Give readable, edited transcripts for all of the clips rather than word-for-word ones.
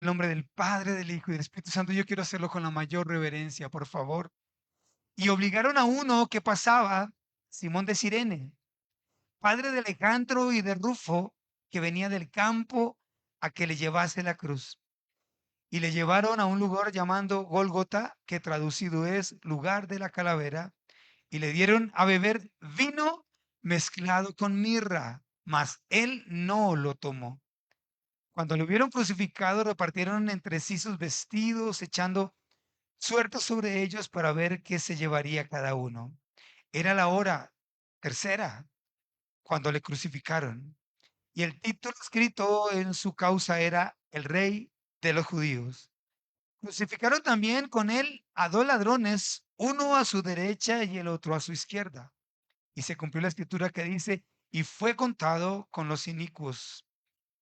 En nombre del Padre, del Hijo y del Espíritu Santo, yo quiero hacerlo con la mayor reverencia, por favor. Y obligaron a uno que pasaba, Simón de Cirene, padre de Alejandro y de Rufo, que venía del campo, a que le llevase la cruz. Y le llevaron a un lugar llamado Gólgota, que traducido es lugar de la calavera, y le dieron a beber vino mezclado con mirra, mas él no lo tomó. Cuando lo vieron crucificado, repartieron entre sí sus vestidos, echando suertes sobre ellos para ver qué se llevaría cada uno. Era la hora tercera cuando le crucificaron. Y el título escrito en su causa era El Rey de los Judíos. Crucificaron también con él a dos ladrones, uno a su derecha y el otro a su izquierda. Y se cumplió la escritura que dice, y fue contado con los inicuos.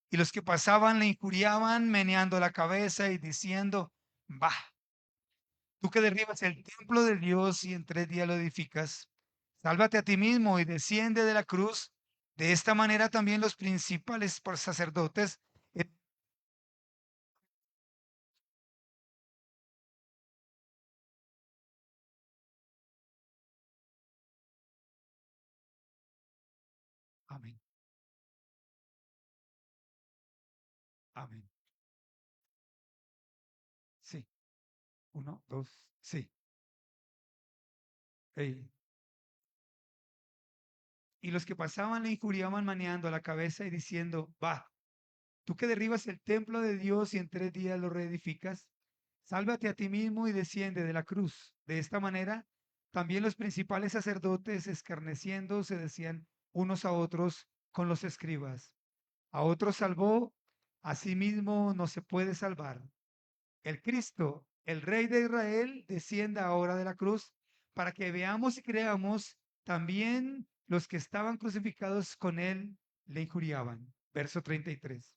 Y los que pasaban le injuriaban, meneando la cabeza y diciendo, bah, tú que derribas el templo de Dios y en 3 días lo edificas, sálvate a ti mismo y desciende de la cruz. De esta manera también los principales por sacerdotes. Amén, amén. Sí, uno, dos, sí. Ey. Y los que pasaban le injuriaban maneando la cabeza y diciendo, va, tú que derribas el templo de Dios y en 3 días lo reedificas, sálvate a ti mismo y desciende de la cruz. De esta manera, también los principales sacerdotes, escarneciendo, se decían unos a otros con los escribas. A otros salvó, a sí mismo no se puede salvar. El Cristo, el Rey de Israel, descienda ahora de la cruz para que veamos y creamos también los que estaban crucificados con él le injuriaban. Verso 33.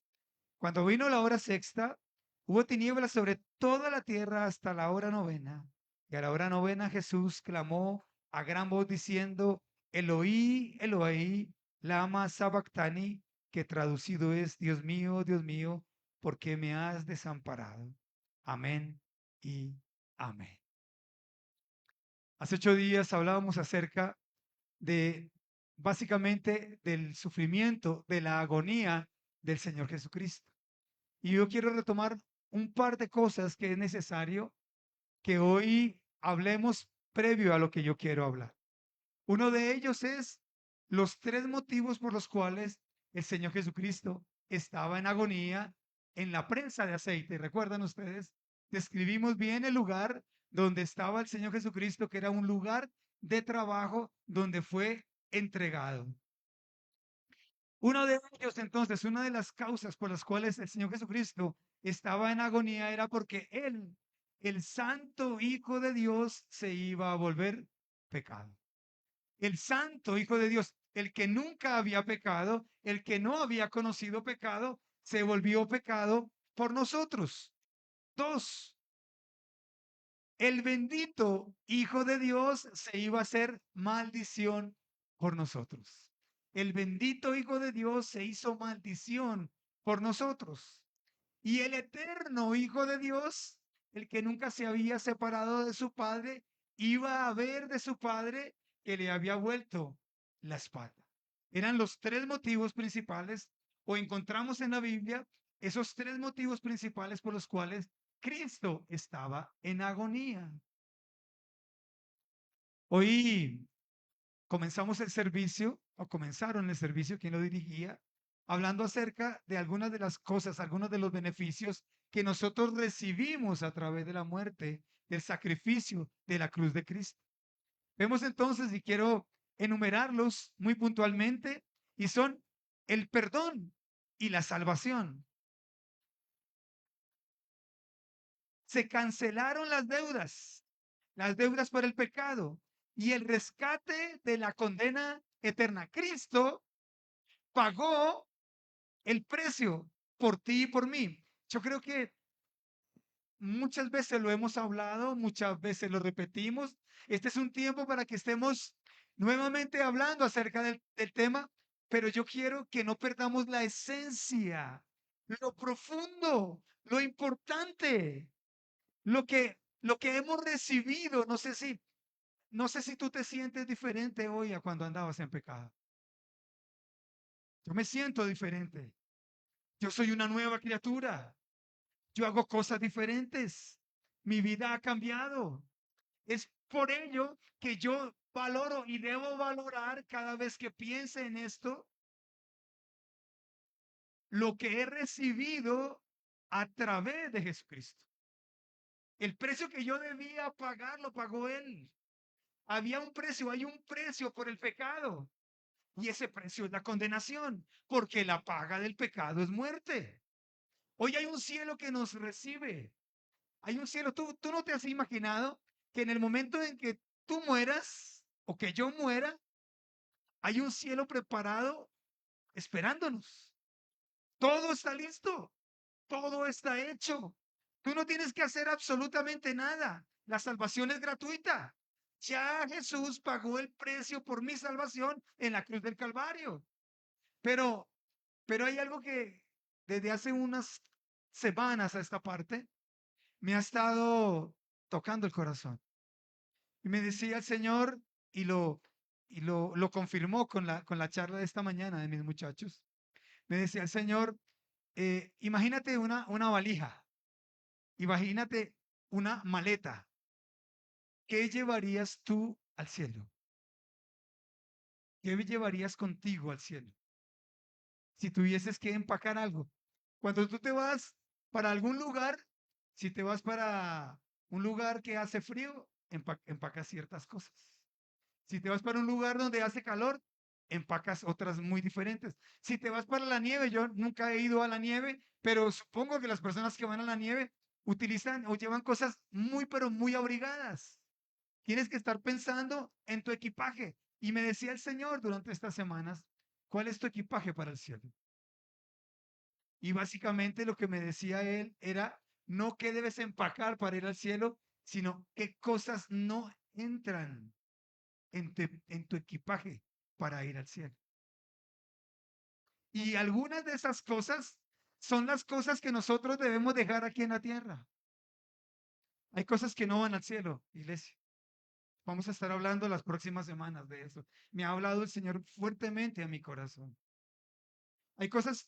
Cuando vino la hora sexta, hubo tinieblas sobre toda la tierra hasta la hora novena. Y a la hora novena Jesús clamó a gran voz diciendo, Eloí, Eloí, lama sabactani, que traducido es, Dios mío, ¿por qué me has desamparado? Amén y amén. Hace 8 días hablábamos acerca de básicamente del sufrimiento, de la agonía del Señor Jesucristo. Y yo quiero retomar un par de cosas que es necesario que hoy hablemos previo a lo que yo quiero hablar. Uno de ellos es los 3 motivos por los cuales el Señor Jesucristo estaba en agonía en la prensa de aceite. ¿Recuerdan ustedes? Describimos bien el lugar donde estaba el Señor Jesucristo, que era un lugar de trabajo donde fue entregado. Uno de ellos, entonces, una de las causas por las cuales el Señor Jesucristo estaba en agonía era porque Él, el Santo Hijo de Dios, se iba a volver pecado. El Santo Hijo de Dios, el que nunca había pecado, el que no había conocido pecado, se volvió pecado por nosotros. Dos, el bendito Hijo de Dios se iba a hacer maldición por nosotros. El bendito Hijo de Dios se hizo maldición por nosotros. Y el eterno Hijo de Dios, el que nunca se había separado de su Padre, iba a ver de su Padre que le había vuelto la espalda. Eran los 3 motivos principales, o encontramos en la Biblia esos 3 motivos principales por los cuales Cristo estaba en agonía. Hoy comenzamos el servicio, o comenzaron el servicio, quien lo dirigía, hablando acerca de algunas de las cosas, algunos de los beneficios que nosotros recibimos a través de la muerte, del sacrificio de la cruz de Cristo. Vemos entonces, y quiero enumerarlos muy puntualmente, y son el perdón y la salvación. Se cancelaron las deudas por el pecado y el rescate de la condena eterna. Cristo pagó el precio por ti y por mí. Yo creo que muchas veces lo hemos hablado, muchas veces lo repetimos. Este es un tiempo para que estemos nuevamente hablando acerca del tema, pero yo quiero que no perdamos la esencia, lo profundo, lo importante, lo que hemos recibido. No sé si tú te sientes diferente hoy a cuando andabas en pecado. Yo me siento diferente. Yo soy una nueva criatura. Yo hago cosas diferentes. Mi vida ha cambiado. Es por ello que yo valoro y debo valorar cada vez que piense en esto, lo que he recibido a través de Jesucristo. El precio que yo debía pagar lo pagó Él. Había un precio, hay un precio por el pecado. Y ese precio es la condenación, porque la paga del pecado es muerte. Hoy hay un cielo que nos recibe. Hay un cielo. Tú no te has imaginado que en el momento en que tú mueras o que yo muera, hay un cielo preparado esperándonos. Todo está listo. Todo está hecho. Tú no tienes que hacer absolutamente nada. La salvación es gratuita. Ya Jesús pagó el precio por mi salvación en la cruz del Calvario. Pero, pero hay algo que desde hace unas semanas a esta parte me ha estado tocando el corazón. Y me decía el Señor, y lo confirmó con la charla de esta mañana de mis muchachos. Me decía el Señor, imagínate una valija, imagínate una maleta. ¿Qué llevarías tú al cielo? ¿Qué llevarías contigo al cielo? Si tuvieses que empacar algo. Cuando tú te vas para algún lugar, si te vas para un lugar que hace frío, empacas ciertas cosas. Si te vas para un lugar donde hace calor, empacas otras muy diferentes. Si te vas para la nieve, yo nunca he ido a la nieve, pero supongo que las personas que van a la nieve utilizan o llevan cosas muy, pero muy abrigadas. Tienes que estar pensando en tu equipaje. Y me decía el Señor durante estas semanas, ¿cuál es tu equipaje para el cielo? Y básicamente lo que me decía él era, no qué debes empacar para ir al cielo, sino qué cosas no entran en tu equipaje para ir al cielo. Y algunas de esas cosas son las cosas que nosotros debemos dejar aquí en la tierra. Hay cosas que no van al cielo, iglesia. Vamos a estar hablando las próximas semanas de eso. Me ha hablado el Señor fuertemente a mi corazón. Hay cosas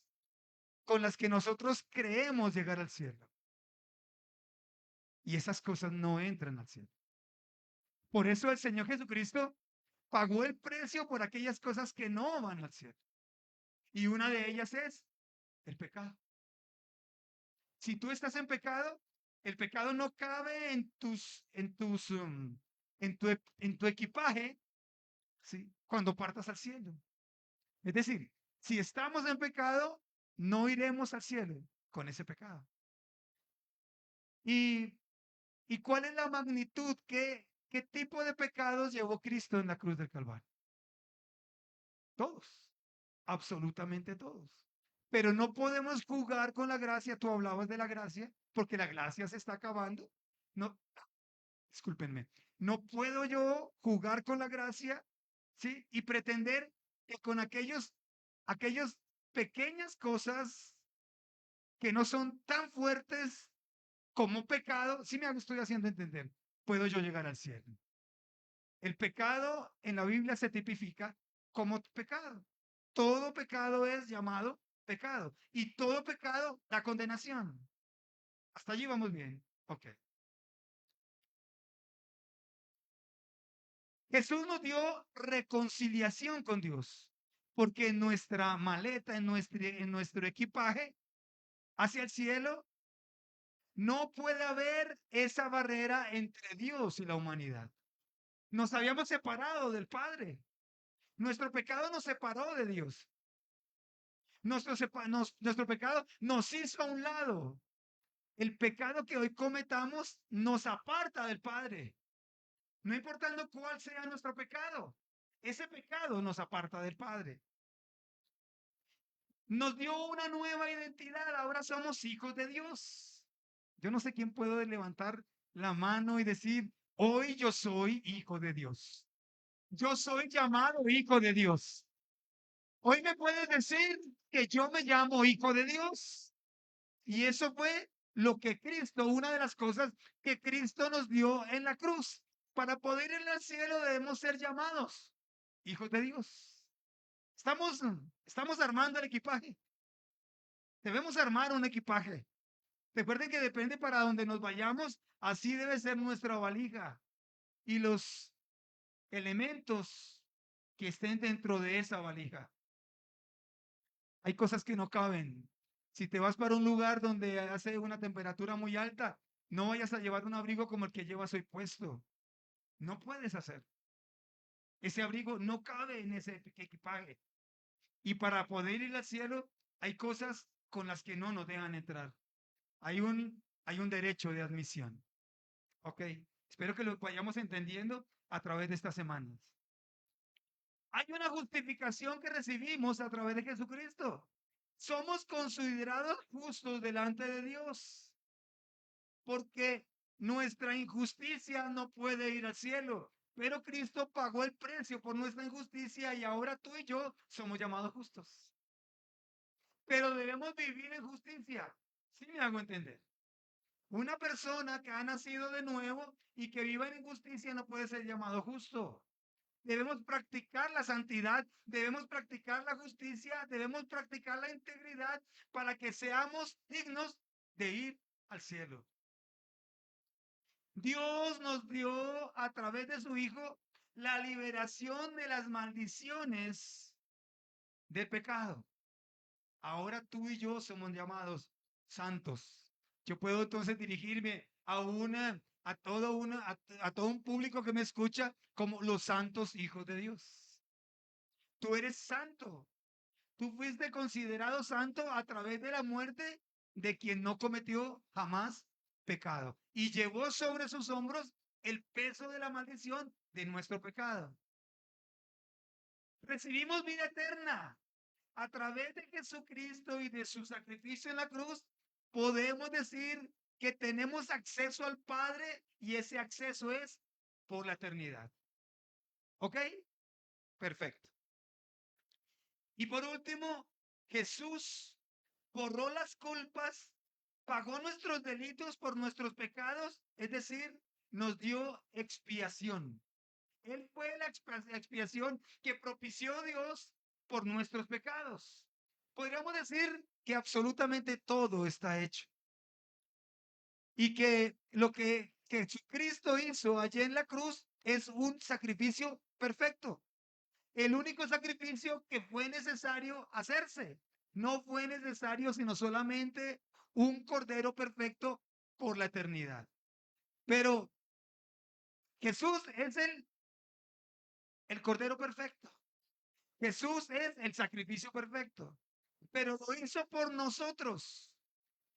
con las que nosotros creemos llegar al cielo. Y esas cosas no entran al cielo. Por eso el Señor Jesucristo pagó el precio por aquellas cosas que no van al cielo. Y una de ellas es el pecado. Si tú estás en pecado, el pecado no cabe en tu equipaje, ¿sí? Cuando partas al cielo. Es decir, si estamos en pecado, no iremos al cielo con ese pecado. ¿Y, y cuál es la magnitud? ¿Qué tipo de pecados llevó Cristo en la cruz del Calvario? Todos, absolutamente todos. Pero no podemos jugar con la gracia. Tú hablabas de la gracia, porque la gracia se está acabando. No, discúlpenme. No puedo yo jugar con la gracia, ¿sí? Y pretender que con aquellos pequeñas cosas que no son tan fuertes como pecado, sí me estoy haciendo entender, puedo yo llegar al cielo. El pecado en la Biblia se tipifica como pecado. Todo pecado es llamado pecado y todo pecado da condenación. Hasta allí vamos bien. Ok. Jesús nos dio reconciliación con Dios, porque en nuestra maleta, en nuestro equipaje hacia el cielo, no puede haber esa barrera entre Dios y la humanidad. Nos habíamos separado del Padre. Nuestro pecado nos separó de Dios. Nuestro pecado nos hizo a un lado. El pecado que hoy cometamos nos aparta del Padre. No importando cuál sea nuestro pecado, ese pecado nos aparta del Padre. Nos dio una nueva identidad, ahora somos hijos de Dios. Yo no sé quién puede levantar la mano y decir, hoy yo soy hijo de Dios. Yo soy llamado hijo de Dios. Hoy me puedes decir que yo me llamo hijo de Dios. Y eso fue lo que Cristo, una de las cosas que Cristo nos dio en la cruz. Para poder ir al cielo debemos ser llamados hijos de Dios. Estamos, estamos armando el equipaje. Debemos armar un equipaje. Recuerden que depende para donde nos vayamos, así debe ser nuestra valija y los elementos que estén dentro de esa valija. Hay cosas que no caben. Si te vas para un lugar donde hace una temperatura muy alta, no vayas a llevar un abrigo como el que llevas hoy puesto. No puedes hacer. Ese abrigo no cabe en ese equipaje. Y para poder ir al cielo, hay cosas con las que no nos dejan entrar. Hay un derecho de admisión. Ok. Espero que lo vayamos entendiendo a través de estas semanas. Hay una justificación que recibimos a través de Jesucristo. Somos considerados justos delante de Dios, porque nuestra injusticia no puede ir al cielo, pero Cristo pagó el precio por nuestra injusticia y ahora tú y yo somos llamados justos. Pero debemos vivir en justicia. ¿Sí me hago entender? Una persona que ha nacido de nuevo y que viva en injusticia no puede ser llamado justo. Debemos practicar la santidad, debemos practicar la justicia, debemos practicar la integridad para que seamos dignos de ir al cielo. Dios nos dio a través de su Hijo la liberación de las maldiciones de pecado. Ahora tú y yo somos llamados santos. Yo puedo entonces dirigirme a todo un público que me escucha como los santos hijos de Dios. Tú eres santo. Tú fuiste considerado santo a través de la muerte de quien no cometió jamás pecado y llevó sobre sus hombros el peso de la maldición de nuestro pecado. Recibimos vida eterna a través de Jesucristo y de su sacrificio en la cruz. Podemos decir que tenemos acceso al Padre y ese acceso es por la eternidad. ¿Ok? Perfecto. Y por último, Jesús borró las culpas, pagó nuestros delitos por nuestros pecados, es decir, nos dio expiación. Él fue la expiación que propició Dios por nuestros pecados. Podríamos decir que absolutamente todo está hecho y que lo que Jesucristo hizo allí en la cruz es un sacrificio perfecto. El único sacrificio que fue necesario hacerse. No fue necesario sino solamente un cordero perfecto por la eternidad. Pero Jesús es el cordero perfecto. Jesús es el sacrificio perfecto. Pero lo hizo por nosotros.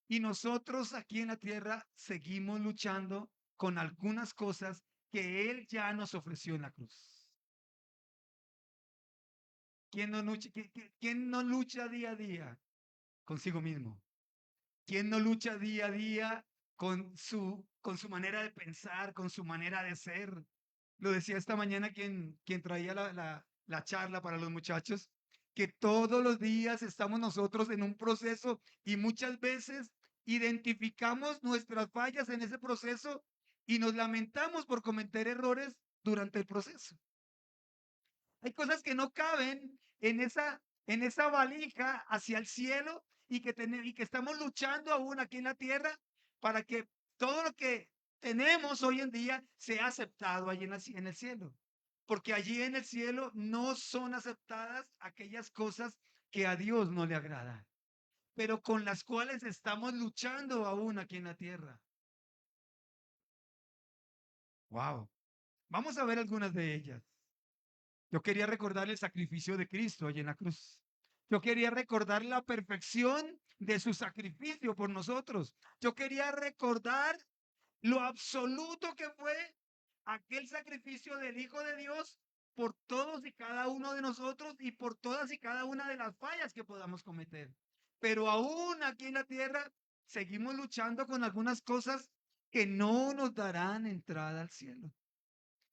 Y nosotros aquí en la tierra seguimos luchando con algunas cosas que Él ya nos ofreció en la cruz. ¿Quién no lucha día a día consigo mismo? ¿Quién no lucha día a día con su manera de pensar, con su manera de ser? Lo decía esta mañana quien traía la charla para los muchachos, que todos los días estamos nosotros en un proceso y muchas veces identificamos nuestras fallas en ese proceso y nos lamentamos por cometer errores durante el proceso. Hay cosas que no caben en esa valija hacia el cielo y que estamos luchando aún aquí en la tierra para que todo lo que tenemos hoy en día sea aceptado allí en el cielo. Porque allí en el cielo no son aceptadas aquellas cosas que a Dios no le agradan, pero con las cuales estamos luchando aún aquí en la tierra. Wow. Vamos a ver algunas de ellas. Yo quería recordar el sacrificio de Cristo allí en la cruz. Yo quería recordar la perfección de su sacrificio por nosotros. Yo quería recordar lo absoluto que fue aquel sacrificio del Hijo de Dios por todos y cada uno de nosotros y por todas y cada una de las fallas que podamos cometer. Pero aún aquí en la tierra seguimos luchando con algunas cosas que no nos darán entrada al cielo.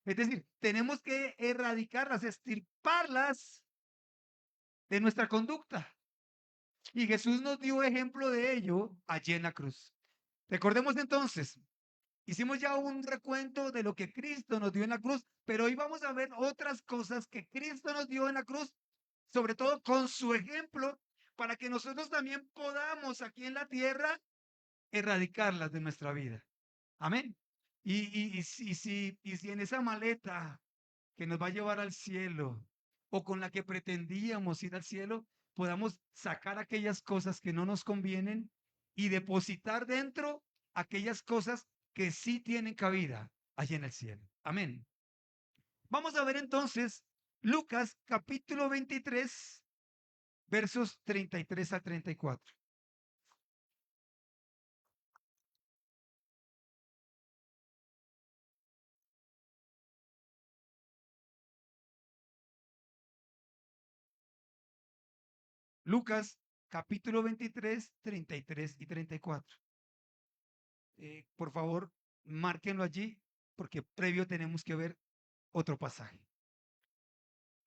Es decir, tenemos que erradicarlas, extirparlas de nuestra conducta. Y Jesús nos dio ejemplo de ello allí en la cruz. Recordemos entonces, hicimos ya un recuento de lo que Cristo nos dio en la cruz, pero hoy vamos a ver otras cosas que Cristo nos dio en la cruz, sobre todo con su ejemplo, para que nosotros también podamos aquí en la tierra erradicarlas de nuestra vida. Amén. Y si en esa maleta que nos va a llevar al cielo o con la que pretendíamos ir al cielo, podamos sacar aquellas cosas que no nos convienen y depositar dentro aquellas cosas que sí tienen cabida allí en el cielo. Amén. Vamos a ver entonces Lucas capítulo 23, versos 33 a 34. Lucas capítulo 23, 33 y 34. Por favor, márquenlo allí porque previo tenemos que ver otro pasaje.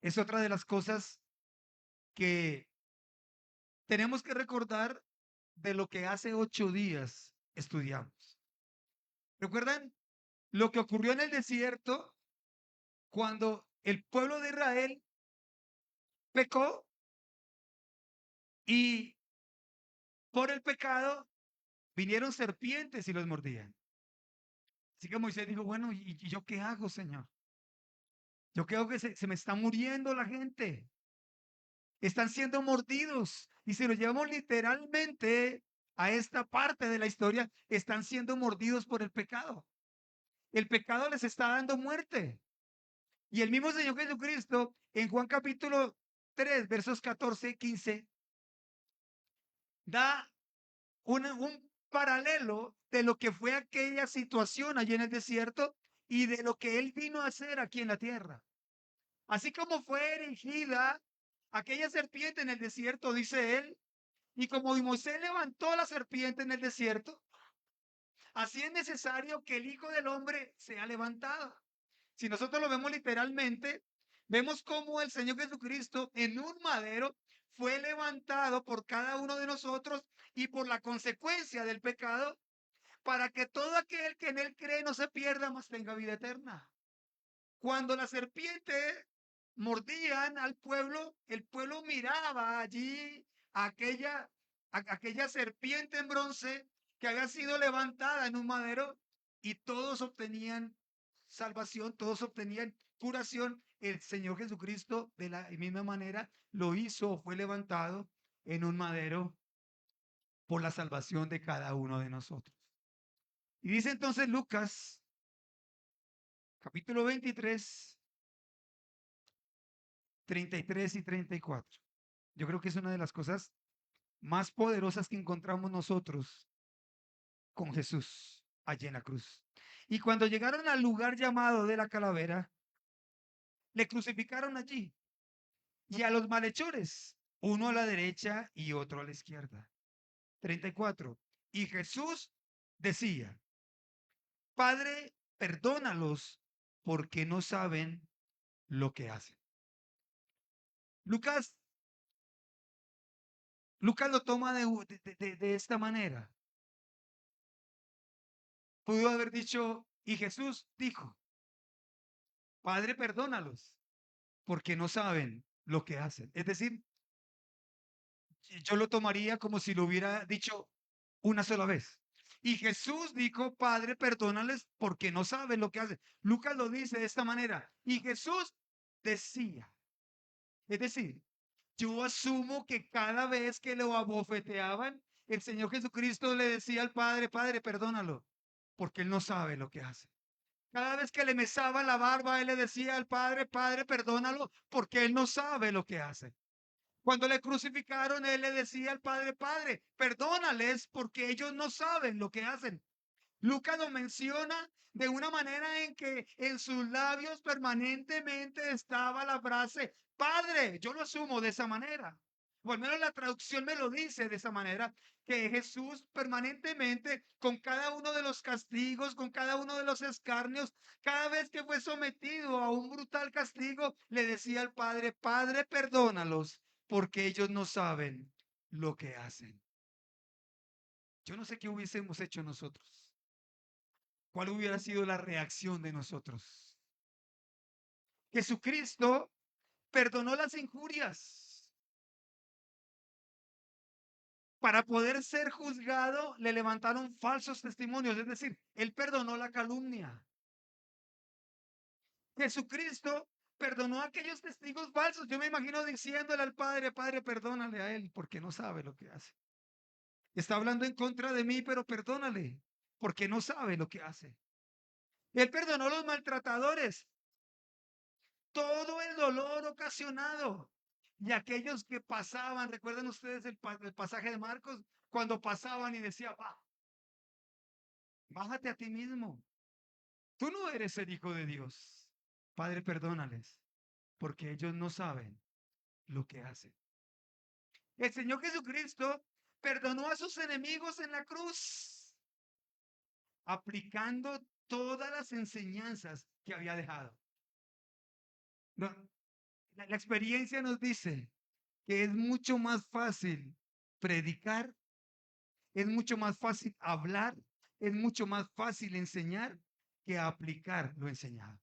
Es otra de las cosas que tenemos que recordar de lo que hace 8 días estudiamos. ¿Recuerdan lo que ocurrió en el desierto cuando el pueblo de Israel pecó y por el pecado vinieron serpientes y los mordían? Así que Moisés dijo, bueno, ¿y yo qué hago, Señor? Yo creo que se me está muriendo la gente. Están siendo mordidos. Y si lo llevamos literalmente a esta parte de la historia, están siendo mordidos por el pecado. El pecado les está dando muerte. Y el mismo Señor Jesucristo en Juan capítulo 3 versos 14 y 15 da un paralelo de lo que fue aquella situación allí en el desierto y de lo que él vino a hacer aquí en la tierra. Así como fue erigida aquella serpiente en el desierto, dice él, y como Moisés levantó la serpiente en el desierto, así es necesario que el Hijo del Hombre sea levantado. Si nosotros lo vemos literalmente, vemos cómo el Señor Jesucristo en un madero fue levantado por cada uno de nosotros y por la consecuencia del pecado, para que todo aquel que en él cree no se pierda, mas tenga vida eterna. Cuando la serpiente mordían al pueblo, el pueblo miraba allí aquella serpiente en bronce que había sido levantada en un madero y todos obtenían salvación, todos obtenían curación. El Señor Jesucristo de la misma manera lo hizo, fue levantado en un madero por la salvación de cada uno de nosotros. Y dice entonces Lucas, capítulo 23, 33 y 34. Yo creo que es una de las cosas más poderosas que encontramos nosotros con Jesús allí en la cruz. Y cuando llegaron al lugar llamado de la calavera, le crucificaron allí y a los malhechores, uno a la derecha y otro a la izquierda. 34. Y Jesús decía, Padre, perdónalos porque no saben lo que hacen. Lucas, Lucas lo toma de esta manera. Pudo haber dicho, y Jesús dijo, Padre, perdónalos, porque no saben lo que hacen. Es decir, yo lo tomaría como si lo hubiera dicho una sola vez. Y Jesús dijo, Padre, perdónales porque no saben lo que hacen. Lucas lo dice de esta manera. Y Jesús decía, es decir, yo asumo que cada vez que lo abofeteaban, el Señor Jesucristo le decía al Padre, Padre, perdónalo, porque él no sabe lo que hace. Cada vez que le mesaba la barba, él le decía al Padre, Padre, perdónalo, porque él no sabe lo que hace. Cuando le crucificaron, él le decía al Padre, Padre, perdónales, porque ellos no saben lo que hacen. Lucas lo menciona de una manera en que en sus labios permanentemente estaba la frase, Padre, yo lo asumo de esa manera. O al menos la traducción me lo dice de esa manera, que Jesús permanentemente, con cada uno de los castigos, con cada uno de los escarnios, cada vez que fue sometido a un brutal castigo, le decía al Padre, Padre, perdónalos, porque ellos no saben lo que hacen. Yo no sé qué hubiésemos hecho nosotros. ¿Cuál hubiera sido la reacción de nosotros? Jesucristo perdonó las injurias. Para poder ser juzgado, le levantaron falsos testimonios, es decir, él perdonó la calumnia. Jesucristo perdonó a aquellos testigos falsos. Yo me imagino diciéndole al Padre, Padre, perdónale a él porque no sabe lo que hace. Está hablando en contra de mí, pero perdónale porque no sabe lo que hace. Él perdonó a los maltratadores, todo el dolor ocasionado. Y aquellos que pasaban, ¿recuerdan ustedes el pasaje de Marcos? Cuando pasaban y decía, bájate a ti mismo. Tú no eres el Hijo de Dios. Padre, perdónales, porque ellos no saben lo que hacen. El Señor Jesucristo perdonó a sus enemigos en la cruz, aplicando todas las enseñanzas que había dejado. La experiencia nos dice que es mucho más fácil predicar, es mucho más fácil hablar, es mucho más fácil enseñar que aplicar lo enseñado.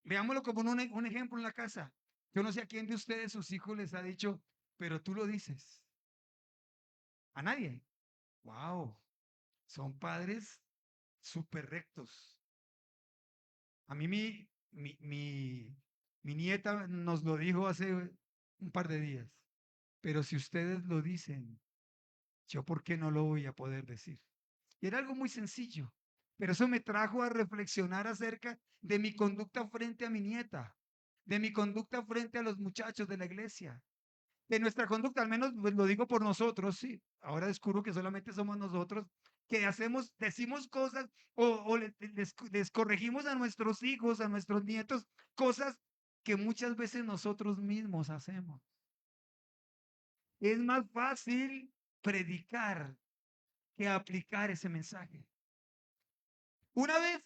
Veámoslo como un ejemplo en la casa. Yo no sé a quién de ustedes sus hijos les ha dicho, pero tú lo dices. A nadie. Wow, son padres súper rectos. A mí mi nieta nos lo dijo hace un par de días. Pero si ustedes lo dicen, ¿yo por qué no lo voy a poder decir? Y era algo muy sencillo, pero eso me trajo a reflexionar acerca de mi conducta frente a mi nieta, de mi conducta frente a los muchachos de la iglesia, de nuestra conducta, al menos pues, lo digo por nosotros, sí. Ahora descubro que solamente somos nosotros que hacemos, decimos cosas o les corregimos a nuestros hijos, a nuestros nietos, cosas que muchas veces nosotros mismos hacemos. Es más fácil predicar que aplicar ese mensaje. Una vez,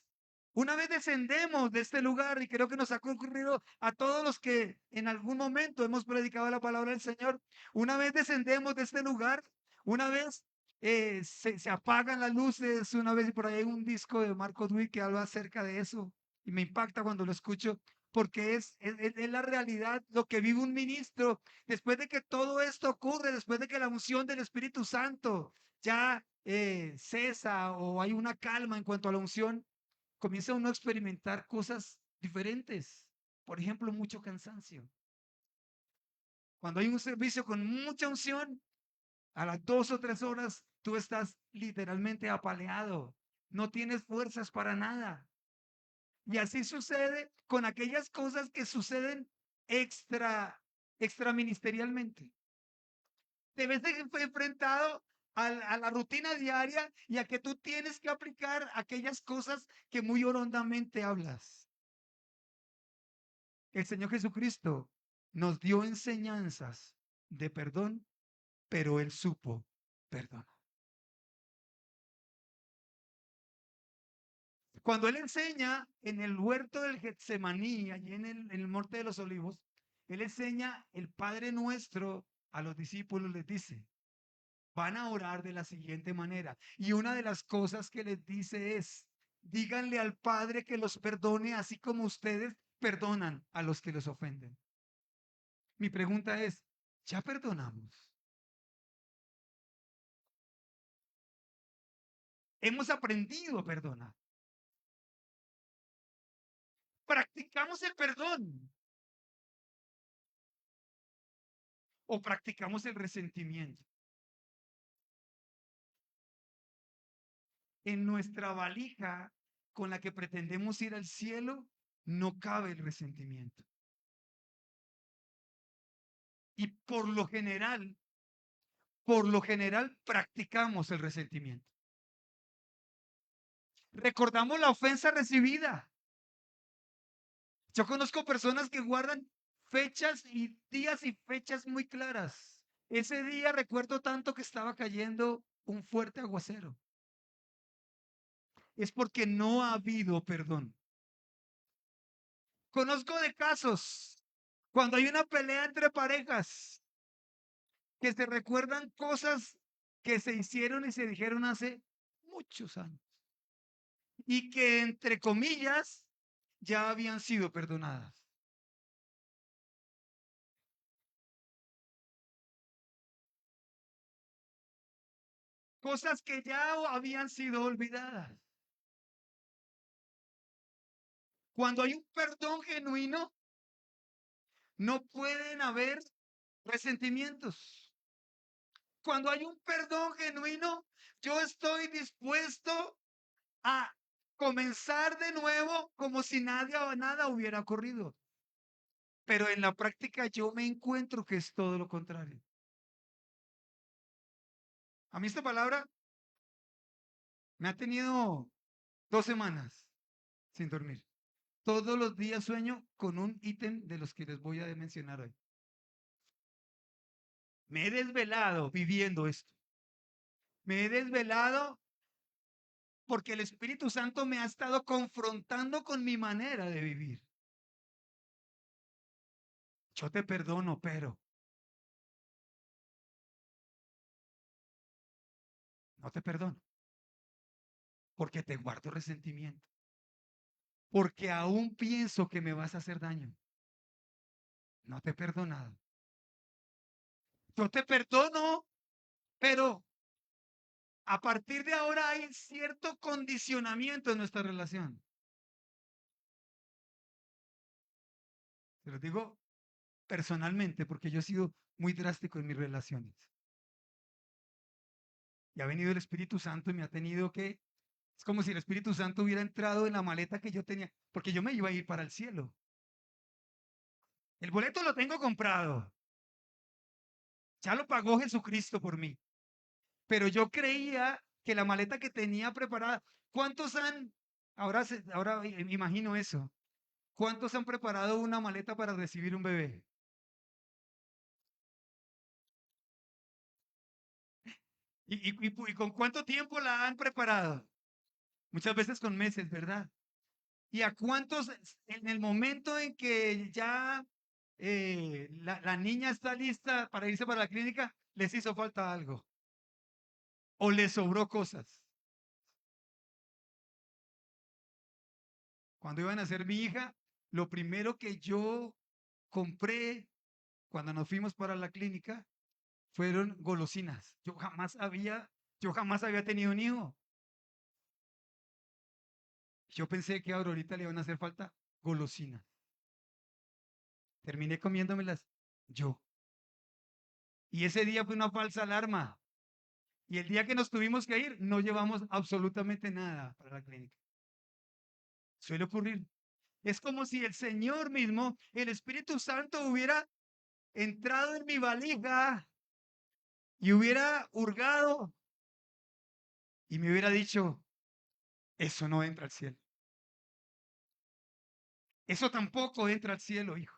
una vez descendemos de este lugar y creo que nos ha ocurrido a todos los que en algún momento hemos predicado la palabra del Señor. Una vez descendemos de este lugar, una vez se apagan las luces, una vez y por ahí hay un disco de Marco Witt que habla acerca de eso y me impacta cuando lo escucho porque es la realidad, lo que vive un ministro después de que todo esto ocurre, después de que la unción del Espíritu Santo ya cesa o hay una calma en cuanto a la unción, comienza uno a experimentar cosas diferentes. Por ejemplo, mucho cansancio. Cuando hay un servicio con mucha unción, a las 2 o 3 horas tú estás literalmente apaleado. No tienes fuerzas para nada. Y así sucede con aquellas cosas que suceden extraministerialmente. Te ves enfrentado a la rutina diaria y a que tú tienes que aplicar aquellas cosas que muy hondamente hablas. El Señor Jesucristo nos dio enseñanzas de perdón, pero Él supo perdonar. Cuando Él enseña en el huerto del Getsemaní, allí en el Monte de los Olivos, Él enseña el Padre Nuestro a los discípulos, les dice, van a orar de la siguiente manera. Y una de las cosas que les dice es, díganle al Padre que los perdone así como ustedes perdonan a los que los ofenden. Mi pregunta es, ¿ya perdonamos? Hemos aprendido a perdonar. ¿Practicamos el perdón o practicamos el resentimiento? En nuestra valija con la que pretendemos ir al cielo no cabe el resentimiento. Y por lo general practicamos el resentimiento. Recordamos la ofensa recibida. Yo conozco personas que guardan fechas y días y fechas muy claras. Ese día recuerdo tanto que estaba cayendo un fuerte aguacero. Es porque no ha habido perdón. Conozco de casos cuando hay una pelea entre parejas que se recuerdan cosas que se hicieron y se dijeron hace muchos años y que entre comillas ya habían sido perdonadas. Cosas que ya habían sido olvidadas. Cuando hay un perdón genuino, no pueden haber resentimientos. Cuando hay un perdón genuino, yo estoy dispuesto a comenzar de nuevo como si nada hubiera ocurrido. Pero en la práctica yo me encuentro que es todo lo contrario. A mí esta palabra me ha tenido 2 semanas sin dormir. Todos los días sueño con un ítem de los que les voy a mencionar hoy. Me he desvelado viviendo esto. Me he desvelado porque el Espíritu Santo me ha estado confrontando con mi manera de vivir. Yo te perdono, pero no te perdono porque te guardo resentimiento, porque aún pienso que me vas a hacer daño. No te he perdonado. Yo te perdono, pero a partir de ahora hay cierto condicionamiento en nuestra relación. Se lo digo personalmente porque yo he sido muy drástico en mis relaciones. Y ha venido el Espíritu Santo y me ha tenido que... Es como si el Espíritu Santo hubiera entrado en la maleta que yo tenía, porque yo me iba a ir para el cielo. El boleto lo tengo comprado. Ya lo pagó Jesucristo por mí. Pero yo creía que la maleta que tenía preparada, ¿cuántos han, ahora me imagino eso, ¿cuántos han preparado una maleta para recibir un bebé? ¿Y con cuánto tiempo la han preparado? Muchas veces con meses, ¿verdad? ¿Y a cuántos en el momento en que ya la niña está lista para irse para la clínica, les hizo falta algo o les sobró cosas? Cuando iban a ser mi hija, lo primero que yo compré cuando nos fuimos para la clínica fueron golosinas. Yo jamás había tenido un hijo. Yo pensé que a Aurorita le iban a hacer falta golosinas. Terminé comiéndomelas yo. Y ese día fue una falsa alarma. Y el día que nos tuvimos que ir, no llevamos absolutamente nada para la clínica. Suele ocurrir. Es como si el Señor mismo, el Espíritu Santo, hubiera entrado en mi valija y hubiera hurgado y me hubiera dicho, eso no entra al cielo. Eso tampoco entra al cielo, hijo.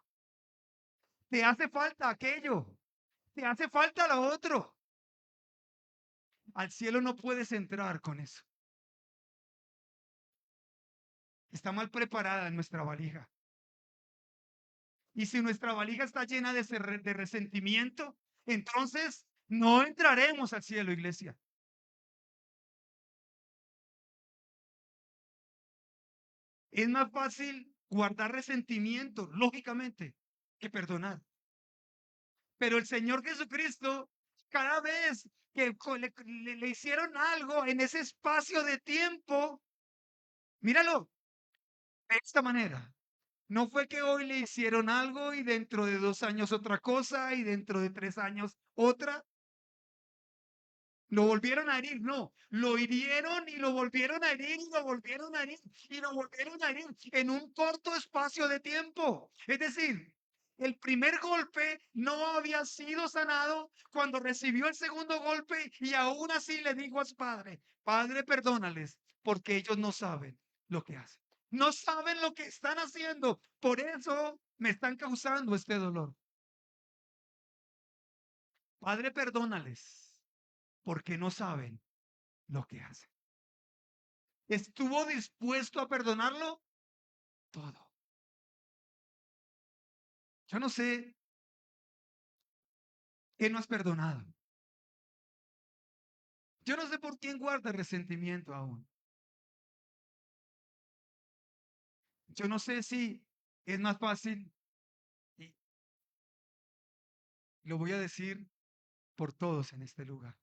Te hace falta aquello. Te hace falta lo otro. Al cielo no puedes entrar con eso. Está mal preparada en nuestra valija. Y si nuestra valija está llena de resentimiento, entonces no entraremos al cielo, iglesia. Es más fácil guardar resentimiento, lógicamente, que perdonar. Pero el Señor Jesucristo, cada vez que le hicieron algo en ese espacio de tiempo, míralo, de esta manera. No fue que hoy le hicieron algo y dentro de 2 años otra cosa y dentro de 3 años otra. Lo volvieron a herir, no, lo hirieron y lo volvieron a herir y lo volvieron a herir y lo volvieron a herir en un corto espacio de tiempo. Es decir, el primer golpe no había sido sanado cuando recibió el segundo golpe y aún así le dijo a su padre, Padre, perdónales porque ellos no saben lo que hacen. No saben lo que están haciendo. Por eso me están causando este dolor. Padre, perdónales porque no saben lo que hacen. ¿Estuvo dispuesto a perdonarlo? Todo. Yo no sé ¿Qué no has perdonado? Yo no sé por quién guarda resentimiento aún. Yo no sé si es más fácil, y lo voy a decir por todos en este lugar.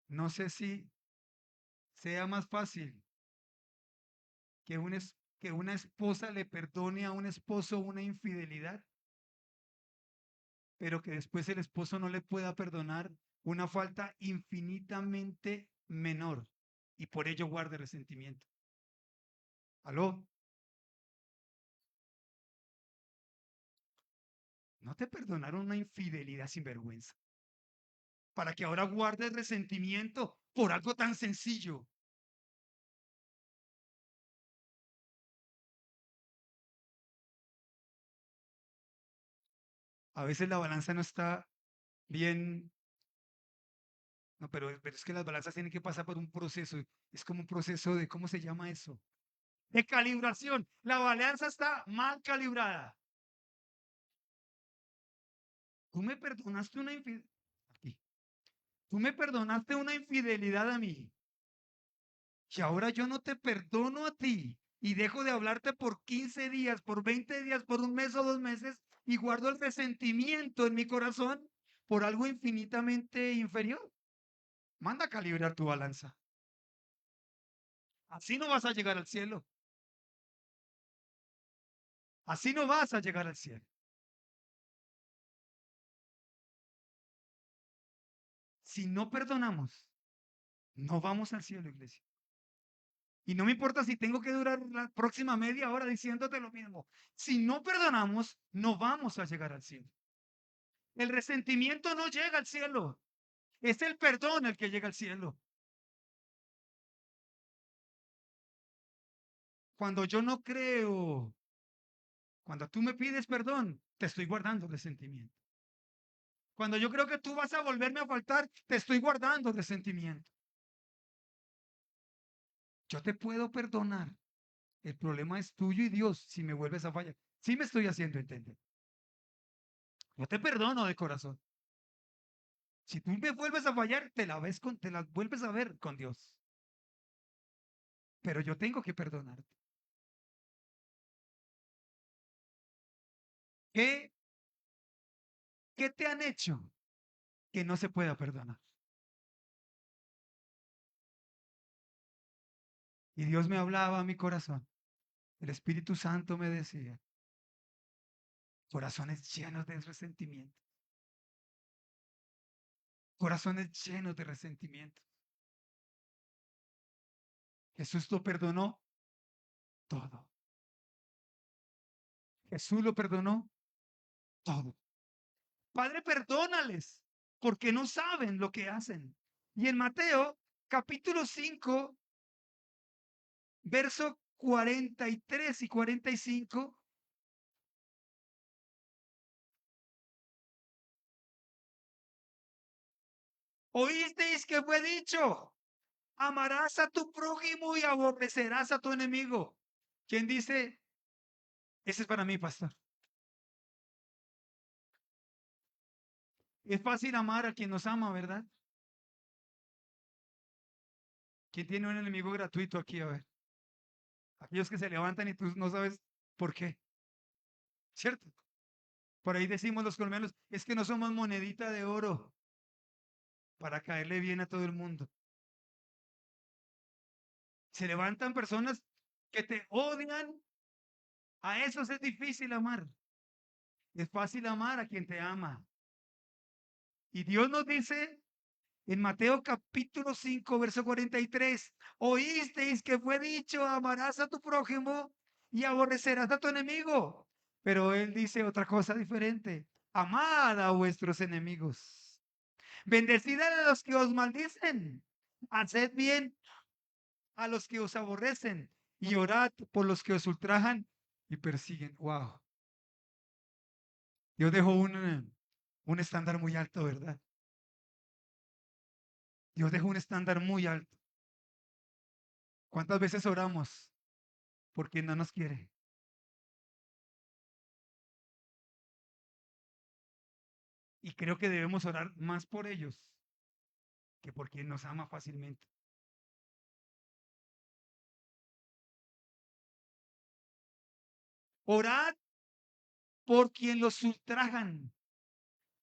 No sé si sea más fácil que una esposa le perdone a un esposo una infidelidad, pero que después el esposo no le pueda perdonar una falta infinitamente menor y por ello guarde resentimiento. ¿Aló? ¿No te perdonaron una infidelidad sin vergüenza? Para que ahora guardes resentimiento por algo tan sencillo. A veces la balanza no está bien, no, pero es que las balanzas tienen que pasar por un proceso. Es como un proceso de, ¿cómo se llama eso? De calibración. La balanza está mal calibrada. Tú me perdonaste una infidelidad. Aquí. Tú me perdonaste una infidelidad a mí. Y ahora yo no te perdono a ti. Y dejo de hablarte por 15 días, por 20 días, por un mes o 2 meses. Y guardo el resentimiento en mi corazón por algo infinitamente inferior. Manda a calibrar tu balanza. Así no vas a llegar al cielo. Así no vas a llegar al cielo. Si no perdonamos, no vamos al cielo, iglesia. Y no me importa si tengo que durar la próxima media hora diciéndote lo mismo. Si no perdonamos, no vamos a llegar al cielo. El resentimiento no llega al cielo. Es el perdón el que llega al cielo. Cuando yo no creo, cuando tú me pides perdón, te estoy guardando resentimiento. Cuando yo creo que tú vas a volverme a faltar, te estoy guardando resentimiento. Yo te puedo perdonar. El problema es tuyo y Dios si me vuelves a fallar. Sí me estoy haciendo entender. Yo te perdono de corazón. Si tú me vuelves a fallar, te las vuelves a ver con Dios. Pero yo tengo que perdonarte. ¿Qué, qué te han hecho que no se pueda perdonar? Y Dios me hablaba a mi corazón. El Espíritu Santo me decía, corazones llenos de resentimiento, corazones llenos de resentimiento. Jesús lo perdonó todo. Jesús lo perdonó todo. Padre, perdónales, porque no saben lo que hacen. Y en Mateo, capítulo 5, verso 43 y 45, oísteis que fue dicho, amarás a tu prójimo y aborrecerás a tu enemigo. ¿Quién dice? Ese es para mí, pastor. Es fácil amar a quien nos ama, ¿verdad? ¿Quién tiene un enemigo gratuito aquí? A ver, aquellos que se levantan y tú no sabes por qué, ¿cierto? Por ahí decimos los colombianos, es que no somos monedita de oro para caerle bien a todo el mundo. Se levantan personas que te odian, a esos es difícil amar. Es fácil amar a quien te ama. Y Dios nos dice en Mateo capítulo 5, verso 43, oísteis que fue dicho, amarás a tu prójimo y aborrecerás a tu enemigo. Pero Él dice otra cosa diferente, amad a vuestros enemigos, bendecid a los que os maldicen, haced bien a los que os aborrecen y orad por los que os ultrajan y persiguen. Wow, Dios dejó un estándar muy alto, ¿verdad? Dios dejó un estándar muy alto. ¿Cuántas veces oramos por quien no nos quiere? Y creo que debemos orar más por ellos que por quien nos ama fácilmente. Orad por quien los ultrajan,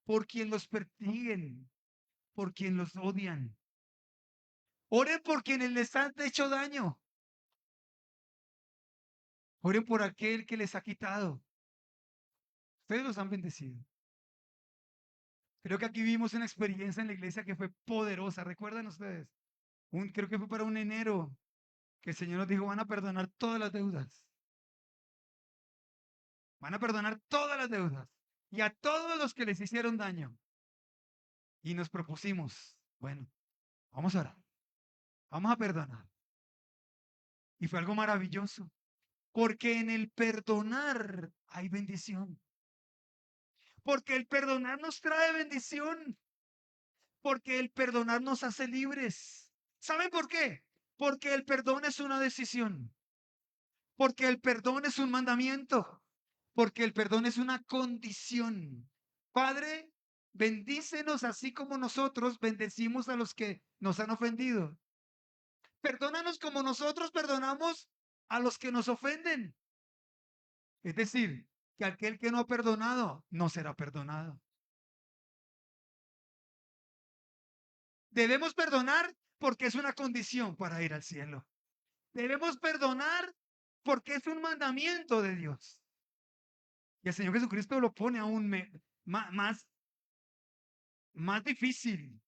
por quien los persiguen, por quien los odian. Oren por quienes les han hecho daño. Oren por aquel que les ha quitado. Ustedes los han bendecido. Creo que aquí vimos una experiencia en la iglesia que fue poderosa. ¿Recuerdan ustedes? Creo que fue para un enero que el Señor nos dijo, van a perdonar todas las deudas. Van a perdonar todas las deudas. Y a todos los que les hicieron daño. Y nos propusimos, bueno, vamos a orar. Vamos a perdonar. Y fue algo maravilloso. Porque en el perdonar hay bendición. Porque el perdonar nos trae bendición. Porque el perdonar nos hace libres. ¿Saben por qué? Porque el perdón es una decisión. Porque el perdón es un mandamiento. Porque el perdón es una condición. Padre, bendícenos así como nosotros bendecimos a los que nos han ofendido. Perdónanos como nosotros perdonamos a los que nos ofenden. Es decir, que aquel que no ha perdonado no será perdonado. Debemos perdonar porque es una condición para ir al cielo. Debemos perdonar porque es un mandamiento de Dios. Y el Señor Jesucristo lo pone aún más difícil,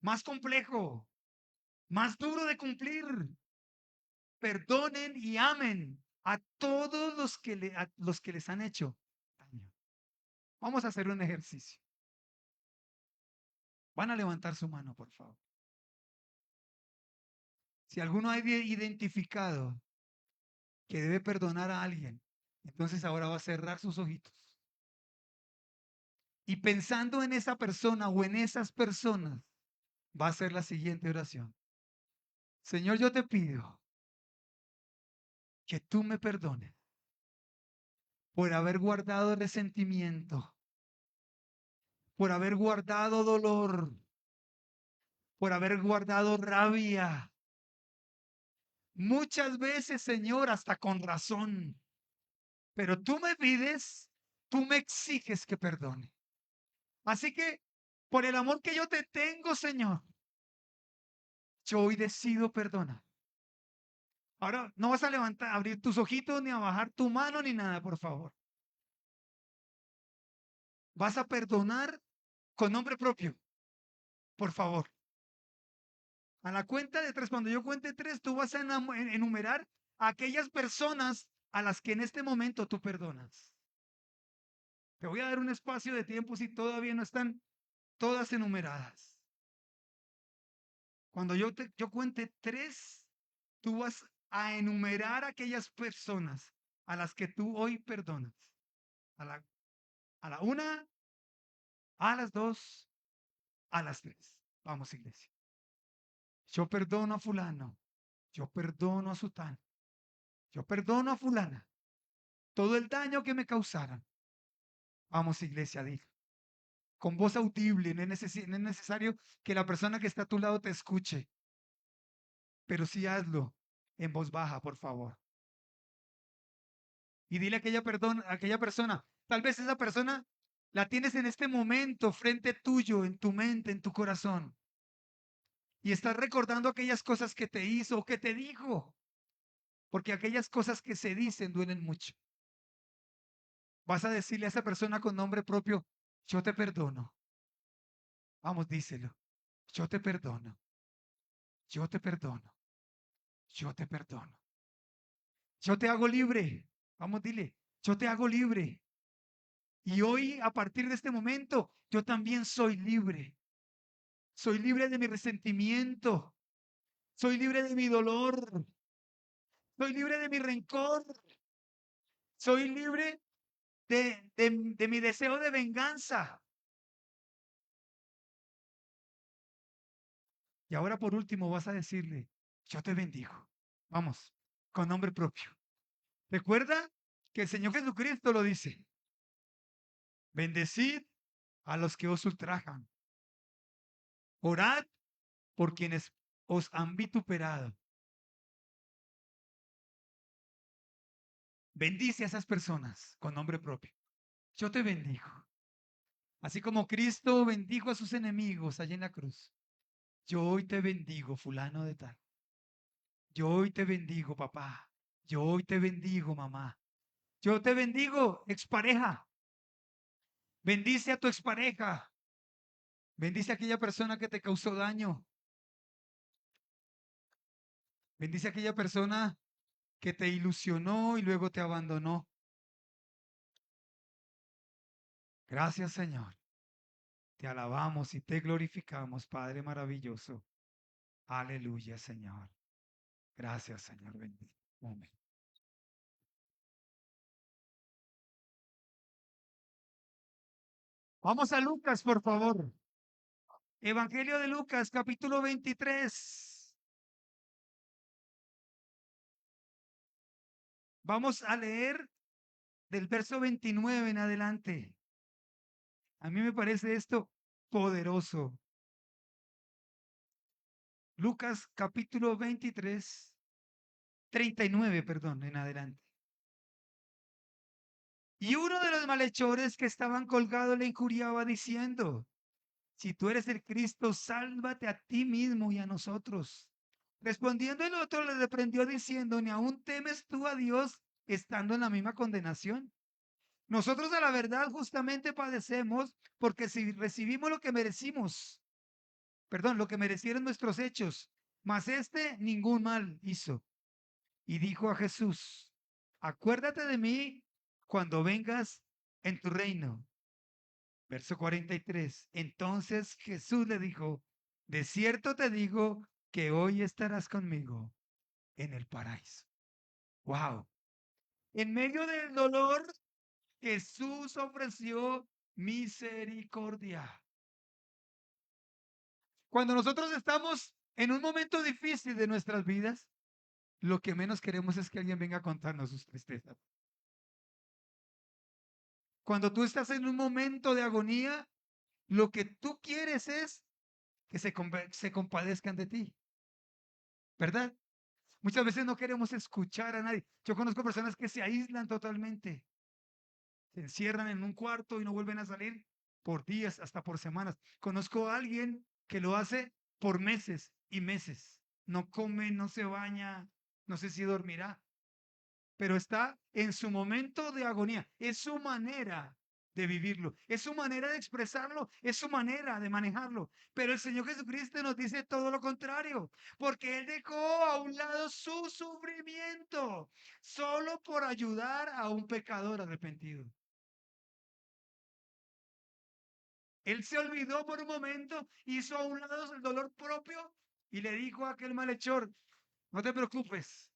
más complejo, más duro de cumplir. Perdonen y amen a todos a los que les han hecho daño. Vamos a hacer un ejercicio. Van a levantar su mano, por favor. Si alguno ha identificado que debe perdonar a alguien, entonces ahora va a cerrar sus ojitos. Y pensando en esa persona o en esas personas, va a hacer la siguiente oración. Señor, yo te pido que tú me perdones por haber guardado resentimiento, por haber guardado dolor, por haber guardado rabia. Muchas veces, Señor, hasta con razón. Pero tú me pides, tú me exiges que perdone. Así que, por el amor que yo te tengo, Señor, yo hoy decido perdonar. Ahora, no vas a levantar, abrir tus ojitos, ni a bajar tu mano, ni nada, por favor. Vas a perdonar con nombre propio, por favor. A la cuenta de tres, cuando yo cuente tres, tú vas a enumerar a aquellas personas a las que en este momento tú perdonas. Te voy a dar un espacio de tiempo si todavía no están todas enumeradas. Cuando yo cuente tres, tú vas a enumerar a aquellas personas a las que tú hoy perdonas. A la, a la una, a las dos, a las tres. Vamos, iglesia. Yo perdono a fulano. Yo perdono a sutano. Yo perdono a fulana. Todo el daño que me causaron. Vamos, iglesia, diga. Con voz audible. No es necesario que la persona que está a tu lado te escuche. Pero sí hazlo en voz baja, por favor. Y dile a aquella persona, tal vez esa persona la tienes en este momento frente tuyo, en tu mente, en tu corazón. Y estás recordando aquellas cosas que te hizo o que te dijo. Porque aquellas cosas que se dicen duelen mucho. Vas a decirle a esa persona con nombre propio, yo te perdono. Vamos, díselo. Yo te perdono. Yo te perdono. Yo te perdono. Yo te hago libre. Vamos, dile. Yo te hago libre. Y hoy, a partir de este momento, yo también soy libre. Soy libre de mi resentimiento. Soy libre de mi dolor. Soy libre de mi rencor. Soy libre de mi deseo de venganza. Y ahora por último vas a decirle, yo te bendigo. Vamos, con nombre propio. Recuerda que el Señor Jesucristo lo dice. Bendecid a los que os ultrajan. Orad por quienes os han vituperado. Bendice a esas personas con nombre propio. Yo te bendigo. Así como Cristo bendijo a sus enemigos allá en la cruz. Yo hoy te bendigo, fulano de tal. Yo hoy te bendigo, papá. Yo hoy te bendigo, mamá. Yo te bendigo, expareja. Bendice a tu expareja. Bendice a aquella persona que te causó daño. Bendice a aquella persona que te ilusionó y luego te abandonó. Gracias, Señor. Te alabamos y te glorificamos, Padre maravilloso. Aleluya, Señor. Gracias, Señor. Bendito. Amén. Vamos a Lucas, por favor. Evangelio de Lucas, capítulo 23. Vamos a leer del verso 29 en adelante. A mí me parece esto poderoso. Lucas, capítulo 23, 39, perdón, en adelante. Y uno de los malhechores que estaban colgados le injuriaba diciendo: si tú eres el Cristo, sálvate a ti mismo y a nosotros. Respondiendo el otro le reprendió diciendo: ¿ni aún temes tú a Dios estando en la misma condenación? Nosotros a la verdad justamente padecemos, porque si recibimos lo que merecimos, perdón, lo que merecieron nuestros hechos, mas este ningún mal hizo. Y dijo a Jesús: acuérdate de mí cuando vengas en tu reino. Verso 43. Entonces Jesús le dijo: de cierto te digo que hoy estarás conmigo en el paraíso. Wow. En medio del dolor, Jesús ofreció misericordia. Cuando nosotros estamos en un momento difícil de nuestras vidas, lo que menos queremos es que alguien venga a contarnos sus tristezas. Cuando tú estás en un momento de agonía, lo que tú quieres es que se compadezcan de ti, ¿verdad? Muchas veces no queremos escuchar a nadie. Yo conozco personas que se aíslan totalmente, se encierran en un cuarto y no vuelven a salir por días, hasta por semanas. Conozco a alguien que lo hace por meses y meses. No come, no se baña, no sé si dormirá, pero está en su momento de agonía. Es su manera de vivirlo, es su manera de expresarlo, es su manera de manejarlo. Pero el Señor Jesucristo nos dice todo lo contrario, porque Él dejó a un lado su sufrimiento solo por ayudar a un pecador arrepentido. Él se olvidó por un momento, hizo a un lado el dolor propio y le dijo a aquel malhechor: no te preocupes,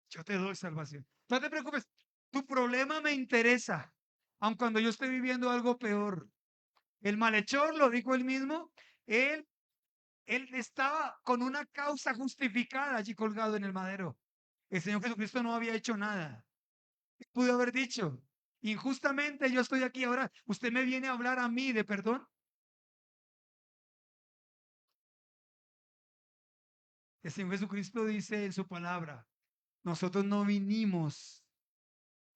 yo te doy salvación. No te preocupes, tu problema me interesa, aun cuando yo estoy viviendo algo peor. El malhechor, lo dijo él mismo, él, él estaba con una causa justificada allí colgado en el madero. El Señor Jesucristo no había hecho nada. Pudo haber dicho: injustamente yo estoy aquí ahora, usted me viene a hablar a mí de perdón. El Señor Jesucristo dice en su palabra: nosotros no vinimos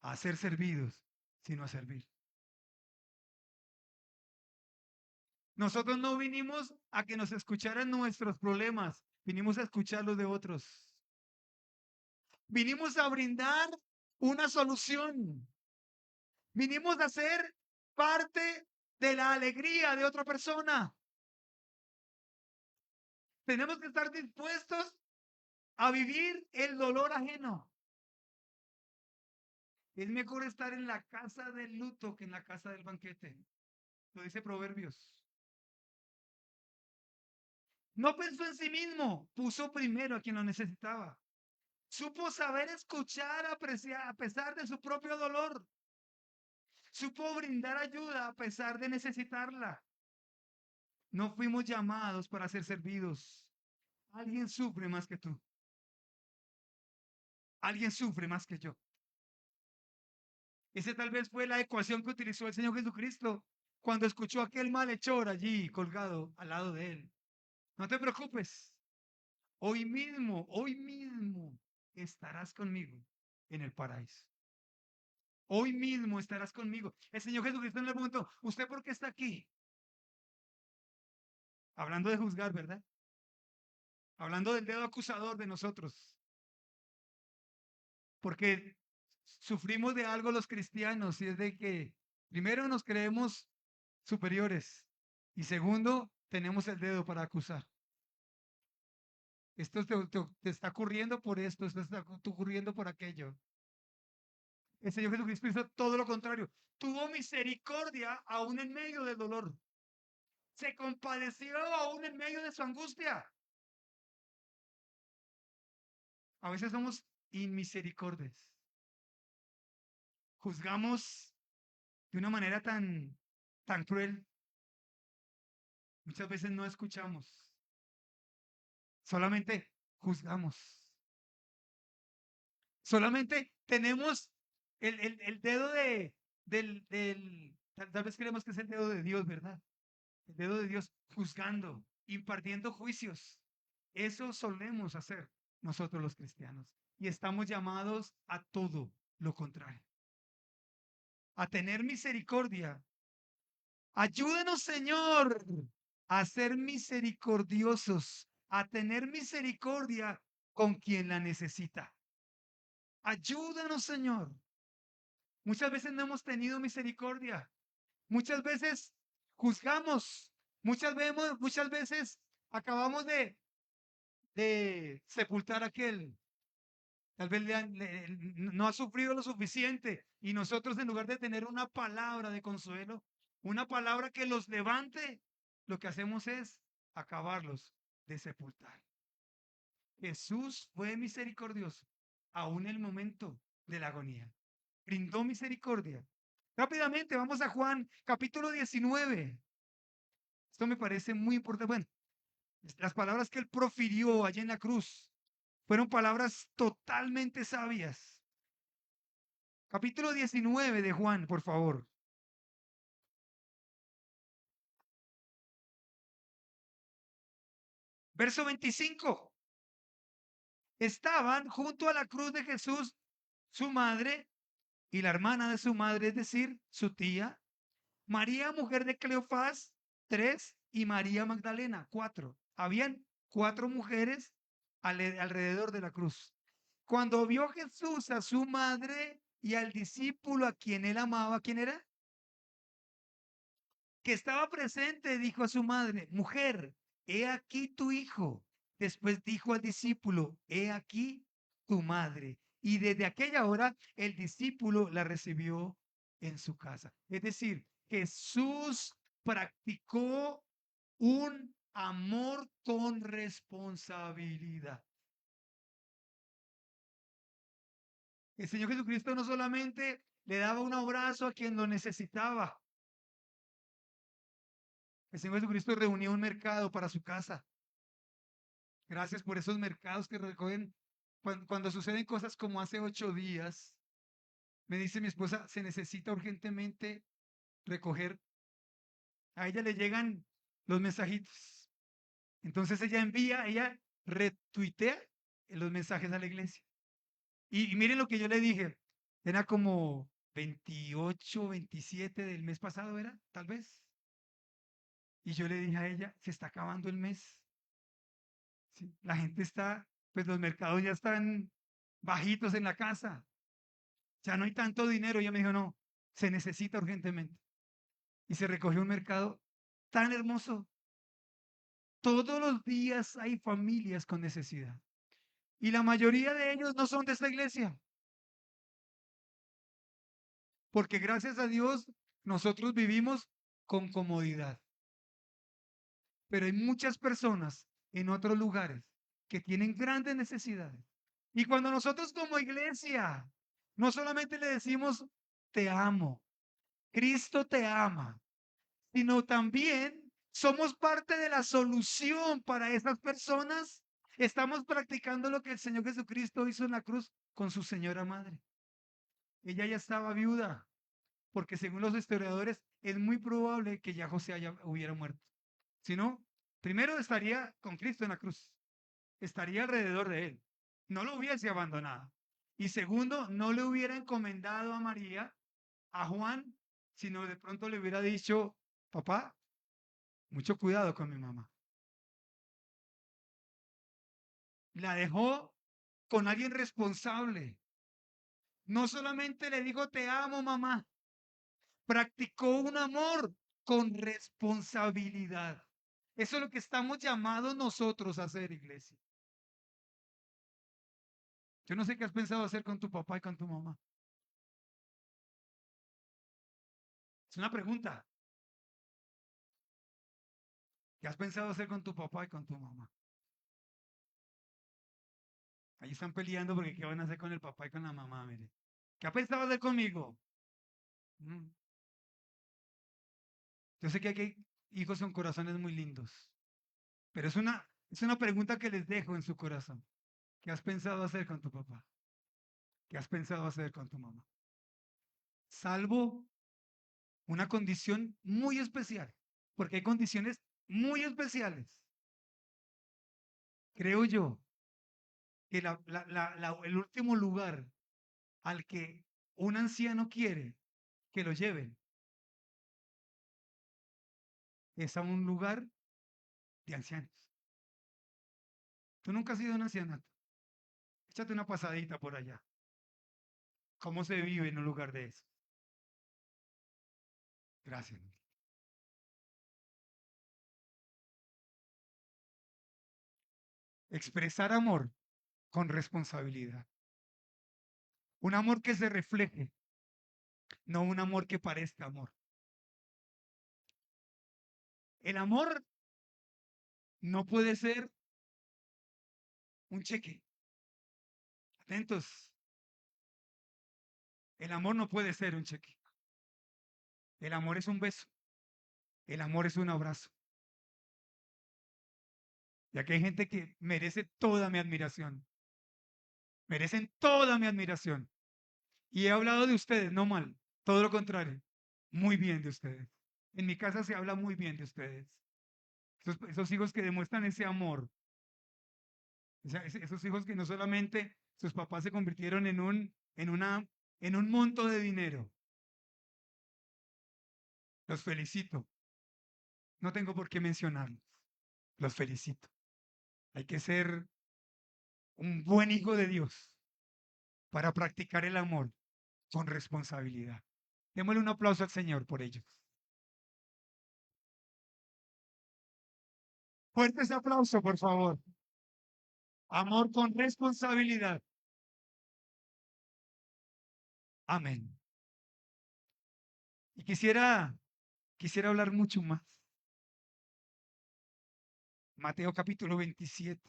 a ser servidos, sino a servir. Nosotros no vinimos a que nos escucharan nuestros problemas, vinimos a escuchar los de otros. Vinimos a brindar una solución. Vinimos a ser parte de la alegría de otra persona. Tenemos que estar dispuestos a vivir el dolor ajeno. Es mejor estar en la casa del luto que en la casa del banquete. Lo dice Proverbios. No pensó en sí mismo, puso primero a quien lo necesitaba. Supo saber escuchar, apreciar, a pesar de su propio dolor. Supo brindar ayuda a pesar de necesitarla. No fuimos llamados para ser servidos. Alguien sufre más que tú. Alguien sufre más que yo. Esa tal vez fue la ecuación que utilizó el Señor Jesucristo cuando escuchó a aquel malhechor allí colgado al lado de él. No te preocupes, hoy mismo estarás conmigo en el paraíso. Hoy mismo estarás conmigo. El Señor Jesucristo le preguntó, ¿usted por qué está aquí? Hablando de juzgar, ¿verdad? Hablando del dedo acusador de nosotros. Porque sufrimos de algo los cristianos y es de que primero nos creemos superiores y segundo tenemos el dedo para acusar. Esto te está ocurriendo por esto, esto está ocurriendo por aquello. El Señor Jesucristo hizo todo lo contrario. Tuvo misericordia aún en medio del dolor. Se compadeció aún en medio de su angustia. A veces somos inmisericordes. Juzgamos de una manera tan cruel. Muchas veces no escuchamos. Solamente juzgamos. Solamente tenemos el dedo tal vez creemos que es el dedo de Dios, ¿verdad? El dedo de Dios juzgando, impartiendo juicios. Eso solemos hacer nosotros los cristianos. Y estamos llamados a todo lo contrario. A tener misericordia. Ayúdenos, Señor, a ser misericordiosos, a tener misericordia con quien la necesita. Ayúdanos, Señor. Muchas veces no hemos tenido misericordia. Muchas veces juzgamos. Muchas veces acabamos de sepultar a aquel. Tal vez no ha sufrido lo suficiente. Y nosotros, en lugar de tener una palabra de consuelo, una palabra que los levante, lo que hacemos es acabarlos de sepultar. Jesús fue misericordioso, aún en el momento de la agonía. Brindó misericordia. Rápidamente, vamos a Juan capítulo 19. Esto me parece muy importante. Bueno, las palabras que él profirió allí en la cruz fueron palabras totalmente sabias. Capítulo 19 de Juan, por favor. Verso 25. Estaban junto a la cruz de Jesús su madre y la hermana de su madre, es decir, su tía, María, mujer de Cleofás, 3, y María Magdalena, 4. Habían 4 mujeres alrededor de la cruz. Cuando vio Jesús a su madre y al discípulo a quien él amaba, ¿quién era? Que estaba presente, dijo a su madre, mujer, he aquí tu hijo. Después dijo al discípulo, he aquí tu madre. Y desde aquella hora el discípulo la recibió en su casa. Es decir, Jesús practicó un amor con responsabilidad. El Señor Jesucristo no solamente le daba un abrazo a quien lo necesitaba. El Señor Jesucristo reunía un mercado para su casa. Gracias por esos mercados que recogen cuando suceden cosas como hace 8 días. Me dice mi esposa, se necesita urgentemente recoger. A ella le llegan los mensajitos. Entonces ella retuitea los mensajes a la iglesia. Y miren lo que yo le dije. Era como 28, 27 del mes pasado, ¿era? Tal vez. Y yo le dije a ella, se está acabando el mes. Sí, la gente está, pues los mercados ya están bajitos en la casa. Ya no hay tanto dinero. Ella me dijo, no, se necesita urgentemente. Y se recogió un mercado tan hermoso. Todos los días hay familias con necesidad. Y la mayoría de ellos no son de esta iglesia. Porque gracias a Dios nosotros vivimos con comodidad. Pero hay muchas personas en otros lugares que tienen grandes necesidades. Y cuando nosotros como iglesia no solamente le decimos, te amo, Cristo te ama, sino también somos parte de la solución para esas personas, estamos practicando lo que el Señor Jesucristo hizo en la cruz con su señora madre. Ella ya estaba viuda, porque según los historiadores, es muy probable que ya José hubiera muerto. Si no, primero estaría con Cristo en la cruz, estaría alrededor de él, no lo hubiese abandonado. Y segundo, no le hubiera encomendado a María, a Juan, sino de pronto le hubiera dicho, papá, mucho cuidado con mi mamá. La dejó con alguien responsable. No solamente le dijo, te amo, mamá, practicó un amor con responsabilidad. Eso es lo que estamos llamados nosotros a hacer, iglesia. Yo no sé qué has pensado hacer con tu papá y con tu mamá. Es una pregunta. ¿Qué has pensado hacer con tu papá y con tu mamá? Ahí están peleando porque ¿qué van a hacer con el papá y con la mamá? Mire. ¿Qué ha pensado hacer conmigo? Mm. Yo sé que aquí hay hijos con corazones muy lindos, pero es una pregunta que les dejo en su corazón. ¿Qué has pensado hacer con tu papá? ¿Qué has pensado hacer con tu mamá? Salvo una condición muy especial, porque hay condiciones muy especiales. Creo yo que el último lugar al que un anciano quiere que lo lleven es a un lugar de ancianos. Tú nunca has ido a un ancianato. Échate una pasadita por allá. ¿Cómo se vive en un lugar de eso? Gracias. Expresar amor con responsabilidad. Un amor que se refleje, no un amor que parezca amor. El amor no puede ser un cheque. Atentos. El amor no puede ser un cheque. El amor es un beso. El amor es un abrazo. Ya que hay gente que merece toda mi admiración. Merecen toda mi admiración. Y he hablado de ustedes, no mal. Todo lo contrario. Muy bien de ustedes. En mi casa se habla muy bien de ustedes. Esos hijos que demuestran ese amor. O sea, esos hijos que no solamente sus papás se convirtieron en un monto de dinero. Los felicito. No tengo por qué mencionarlos. Los felicito. Hay que ser un buen hijo de Dios para practicar el amor con responsabilidad. Démosle un aplauso al Señor por ellos. Fuerte ese aplauso, por favor. Amor con responsabilidad. Amén. Y quisiera hablar mucho más. Mateo capítulo 27.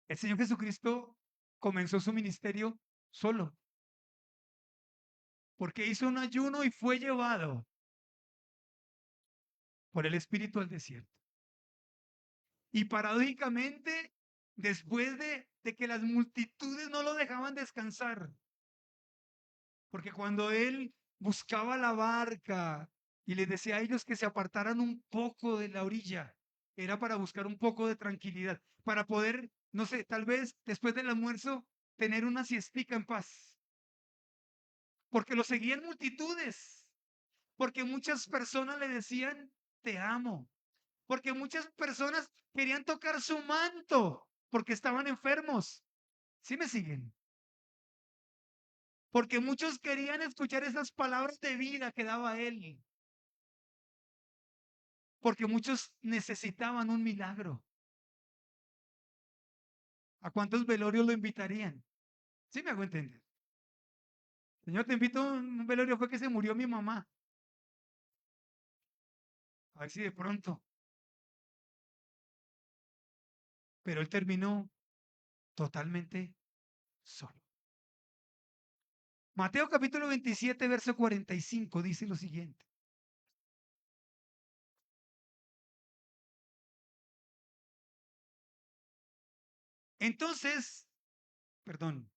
El Señor Jesucristo comenzó su ministerio solo, porque hizo un ayuno y fue llevado por el Espíritu al desierto. Y paradójicamente, después de que las multitudes no lo dejaban descansar, porque cuando él buscaba la barca y les decía a ellos que se apartaran un poco de la orilla, era para buscar un poco de tranquilidad, para poder, no sé, tal vez después del almuerzo, tener una siestica en paz, porque lo seguían multitudes, porque muchas personas le decían, te amo, porque muchas personas querían tocar su manto, porque estaban enfermos. ¿Sí me siguen? Porque muchos querían escuchar esas palabras de vida que daba él. Porque muchos necesitaban un milagro. ¿A cuántos velorios lo invitarían? ¿Sí me hago entender? Señor, te invito a un velorio, fue que se murió mi mamá. A ver si de pronto. Pero él terminó totalmente solo. Mateo capítulo 27, verso 45 dice lo siguiente. Entonces, perdón,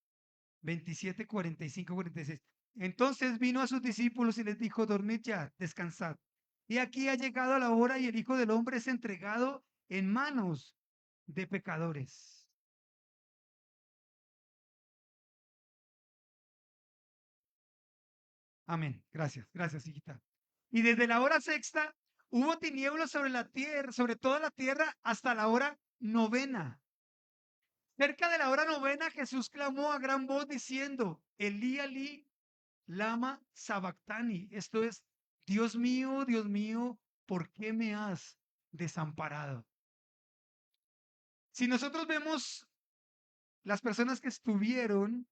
27, 45, 46. Entonces vino a sus discípulos y les dijo, dormid ya, descansad. Y aquí ha llegado la hora y el Hijo del Hombre es entregado en manos de pecadores. Amén. Gracias, gracias, hijita. Y desde la hora sexta hubo tinieblas sobre la tierra, sobre toda la tierra, hasta la hora novena. Cerca de la hora novena, Jesús clamó a gran voz diciendo, Elí, Elí, lama sabactani. Esto es, Dios mío, ¿por qué me has desamparado? Si nosotros vemos las personas que estuvieron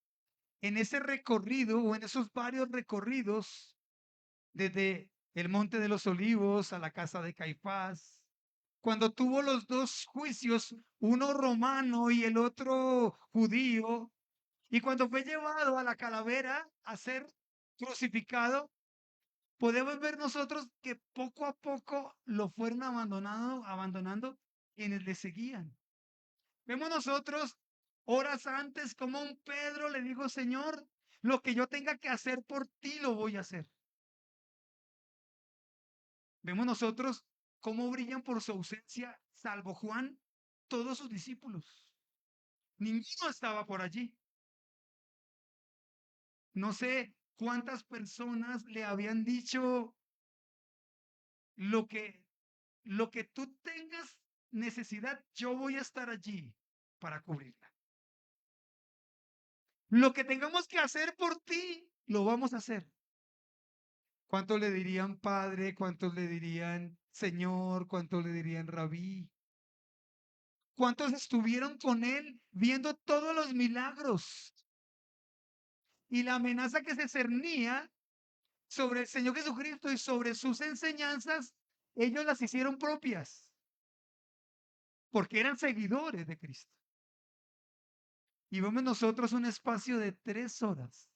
en ese recorrido o en esos varios recorridos, desde el Monte de los Olivos a la casa de Caifás, cuando tuvo los dos juicios, uno romano y el otro judío, y cuando fue llevado a la calavera a ser crucificado, podemos ver nosotros que poco a poco lo fueron abandonando quienes le seguían. Vemos nosotros horas antes como un Pedro le dijo, Señor, lo que yo tenga que hacer por ti lo voy a hacer. Vemos nosotros cómo brillan por su ausencia, salvo Juan, todos sus discípulos. Ninguno estaba por allí. No sé cuántas personas le habían dicho lo que, lo que tú tengas necesidad, yo voy a estar allí para cubrirla. Lo que tengamos que hacer por ti, lo vamos a hacer. ¿Cuántos le dirían Padre? ¿Cuántos le dirían Señor? ¿Cuántos le dirían Rabí? ¿Cuántos estuvieron con él viendo todos los milagros? Y la amenaza que se cernía sobre el Señor Jesucristo y sobre sus enseñanzas, ellos las hicieron propias, porque eran seguidores de Cristo. Y vemos nosotros un espacio de 3 horas,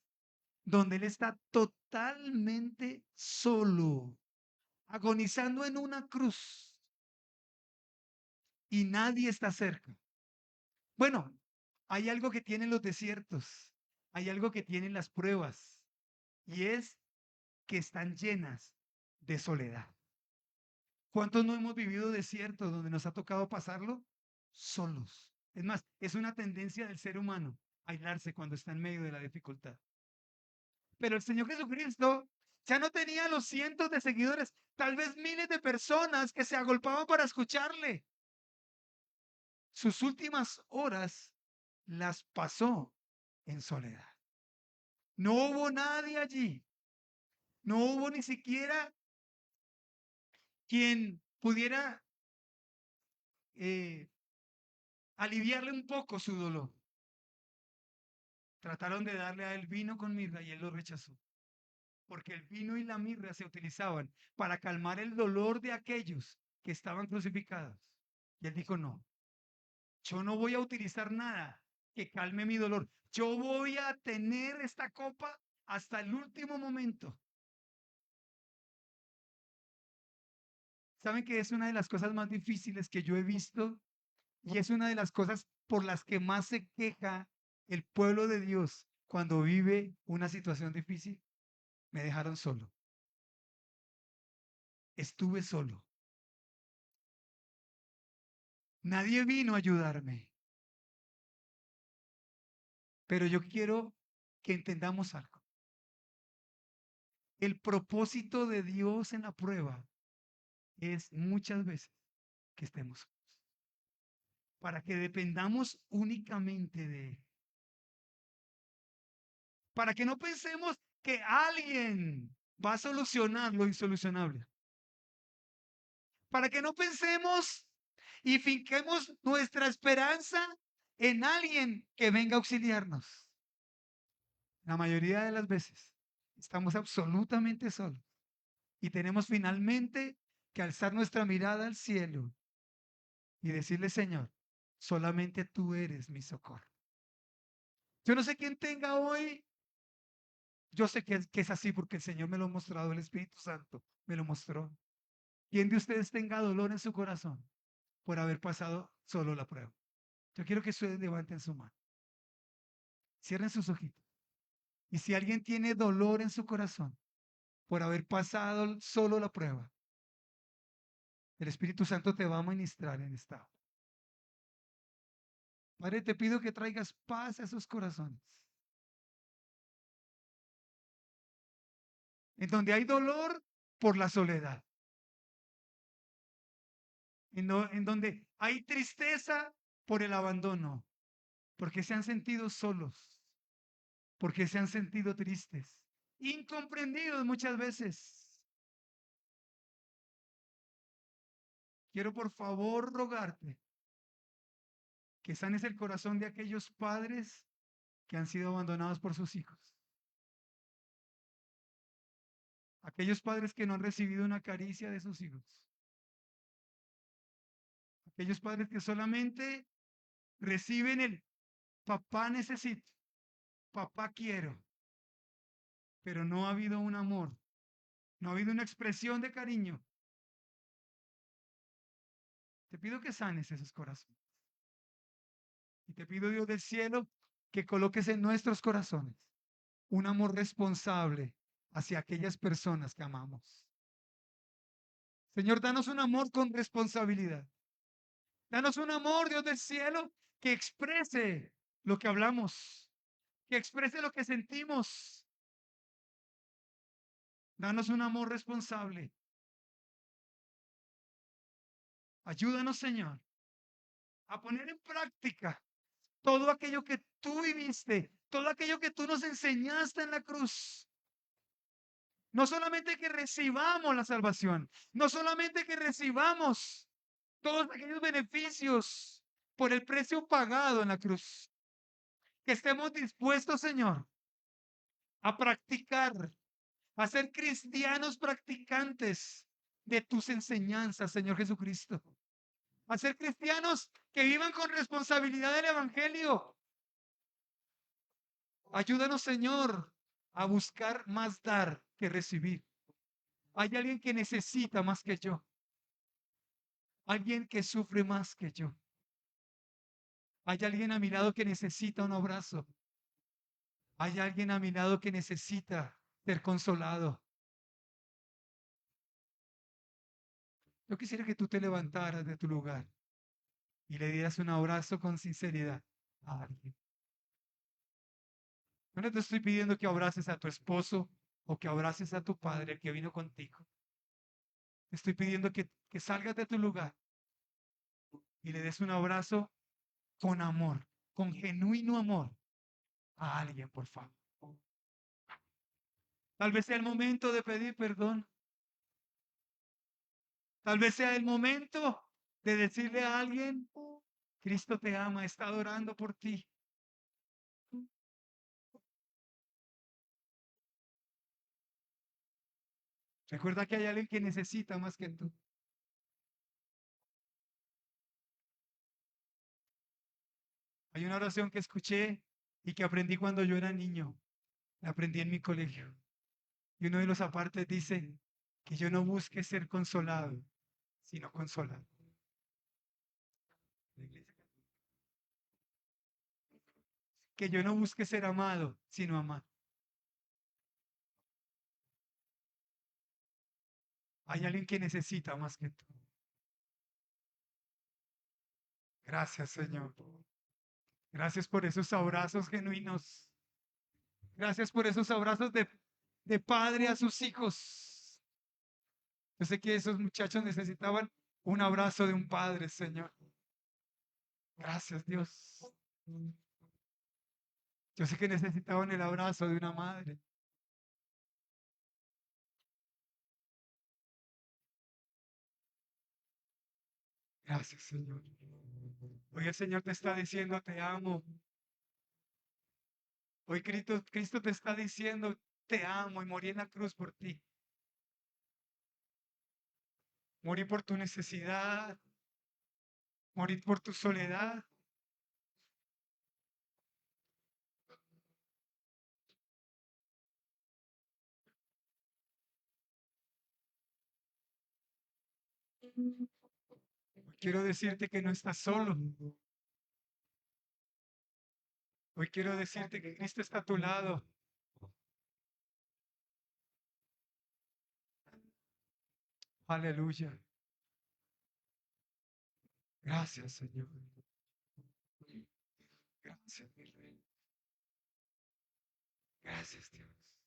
donde Él está totalmente solo, agonizando en una cruz, y nadie está cerca. Bueno, hay algo que tienen los desiertos, hay algo que tienen las pruebas, y es que están llenas de soledad. ¿Cuántos no hemos vivido desiertos donde nos ha tocado pasarlo solos? Es más, es una tendencia del ser humano aislarse cuando está en medio de la dificultad. Pero el Señor Jesucristo ya no tenía los cientos de seguidores, tal vez miles de personas que se agolpaban para escucharle. Sus últimas horas las pasó en soledad. No hubo nadie allí. No hubo ni siquiera quien pudiera eh, aliviarle un poco su dolor. Trataron de darle a él vino con mirra y él lo rechazó, porque el vino y la mirra se utilizaban para calmar el dolor de aquellos que estaban crucificados. Y él dijo, no, yo no voy a utilizar nada que calme mi dolor. Yo voy a tener esta copa hasta el último momento. ¿Saben que es una de las cosas más difíciles que yo he visto? Y es una de las cosas por las que más se queja el pueblo de Dios cuando vive una situación difícil. Me dejaron solo. Estuve solo. Nadie vino a ayudarme. Pero yo quiero que entendamos algo. El propósito de Dios en la prueba es muchas veces que estemos solos, para que dependamos únicamente de Él. Para que no pensemos que alguien va a solucionar lo insolucionable. Para que no pensemos y finquemos nuestra esperanza en alguien que venga a auxiliarnos. La mayoría de las veces estamos absolutamente solos y tenemos finalmente que alzar nuestra mirada al cielo y decirle, Señor, solamente tú eres mi socorro. Yo no sé quién tenga hoy, yo sé que es así porque el Señor me lo ha mostrado, el Espíritu Santo me lo mostró. ¿Quién de ustedes tenga dolor en su corazón por haber pasado solo la prueba? Yo quiero que ustedes levanten su mano, cierren sus ojitos. Y si alguien tiene dolor en su corazón por haber pasado solo la prueba, el Espíritu Santo te va a ministrar en esta hora. Padre, te pido que traigas paz a esos corazones. En donde hay dolor por la soledad. En donde hay tristeza por el abandono. Porque se han sentido solos. Porque se han sentido tristes. Incomprendidos muchas veces. Quiero por favor rogarte que sanes el corazón de aquellos padres que han sido abandonados por sus hijos. Aquellos padres que no han recibido una caricia de sus hijos. Aquellos padres que solamente reciben el papá necesito, papá quiero, pero no ha habido un amor, no ha habido una expresión de cariño. Te pido que sanes esos corazones. Y te pido, Dios del cielo, que coloques en nuestros corazones un amor responsable hacia aquellas personas que amamos. Señor, danos un amor con responsabilidad. Danos un amor, Dios del cielo, que exprese lo que hablamos, que exprese lo que sentimos. Danos un amor responsable. Ayúdanos, Señor, a poner en práctica todo aquello que tú viviste, todo aquello que tú nos enseñaste en la cruz. No solamente que recibamos la salvación, no solamente que recibamos todos aquellos beneficios por el precio pagado en la cruz, que estemos dispuestos, Señor, a practicar, a ser cristianos practicantes de tus enseñanzas, Señor Jesucristo. A ser cristianos que vivan con responsabilidad del Evangelio. Ayúdanos, Señor, a buscar más dar que recibir. Hay alguien que necesita más que yo. Alguien que sufre más que yo. Hay alguien a mi lado que necesita un abrazo. Hay alguien a mi lado que necesita ser consolado. Yo quisiera que tú te levantaras de tu lugar y le dieras un abrazo con sinceridad a alguien. Yo no te estoy pidiendo que abraces a tu esposo o que abraces a tu padre que vino contigo. Te estoy pidiendo que salgas de tu lugar y le des un abrazo con amor, con genuino amor a alguien, por favor. Tal vez sea el momento de pedir perdón. Tal vez sea el momento de decirle a alguien, Cristo te ama, está orando por ti. Recuerda que hay alguien que necesita más que tú. Hay una oración que escuché y que aprendí cuando yo era niño. La aprendí en mi colegio. Y uno de los apartes dice que yo no busque ser consolado, sino consolar. Que yo no busque ser amado, sino amar. Hay alguien que necesita más que tú. Gracias, Señor. Gracias por esos abrazos genuinos. Gracias por esos abrazos de padre a sus hijos. Yo sé que esos muchachos necesitaban un abrazo de un padre, Señor. Gracias, Dios. Yo sé que necesitaban el abrazo de una madre. Gracias, Señor. Hoy el Señor te está diciendo, te amo. Hoy Cristo te está diciendo, te amo y morí en la cruz por ti. Morí por tu necesidad, morí por tu soledad. Quiero decirte que no estás solo. Hoy quiero decirte que Cristo está a tu lado. Aleluya. Gracias, Señor. Gracias, mi Rey. Gracias, Dios.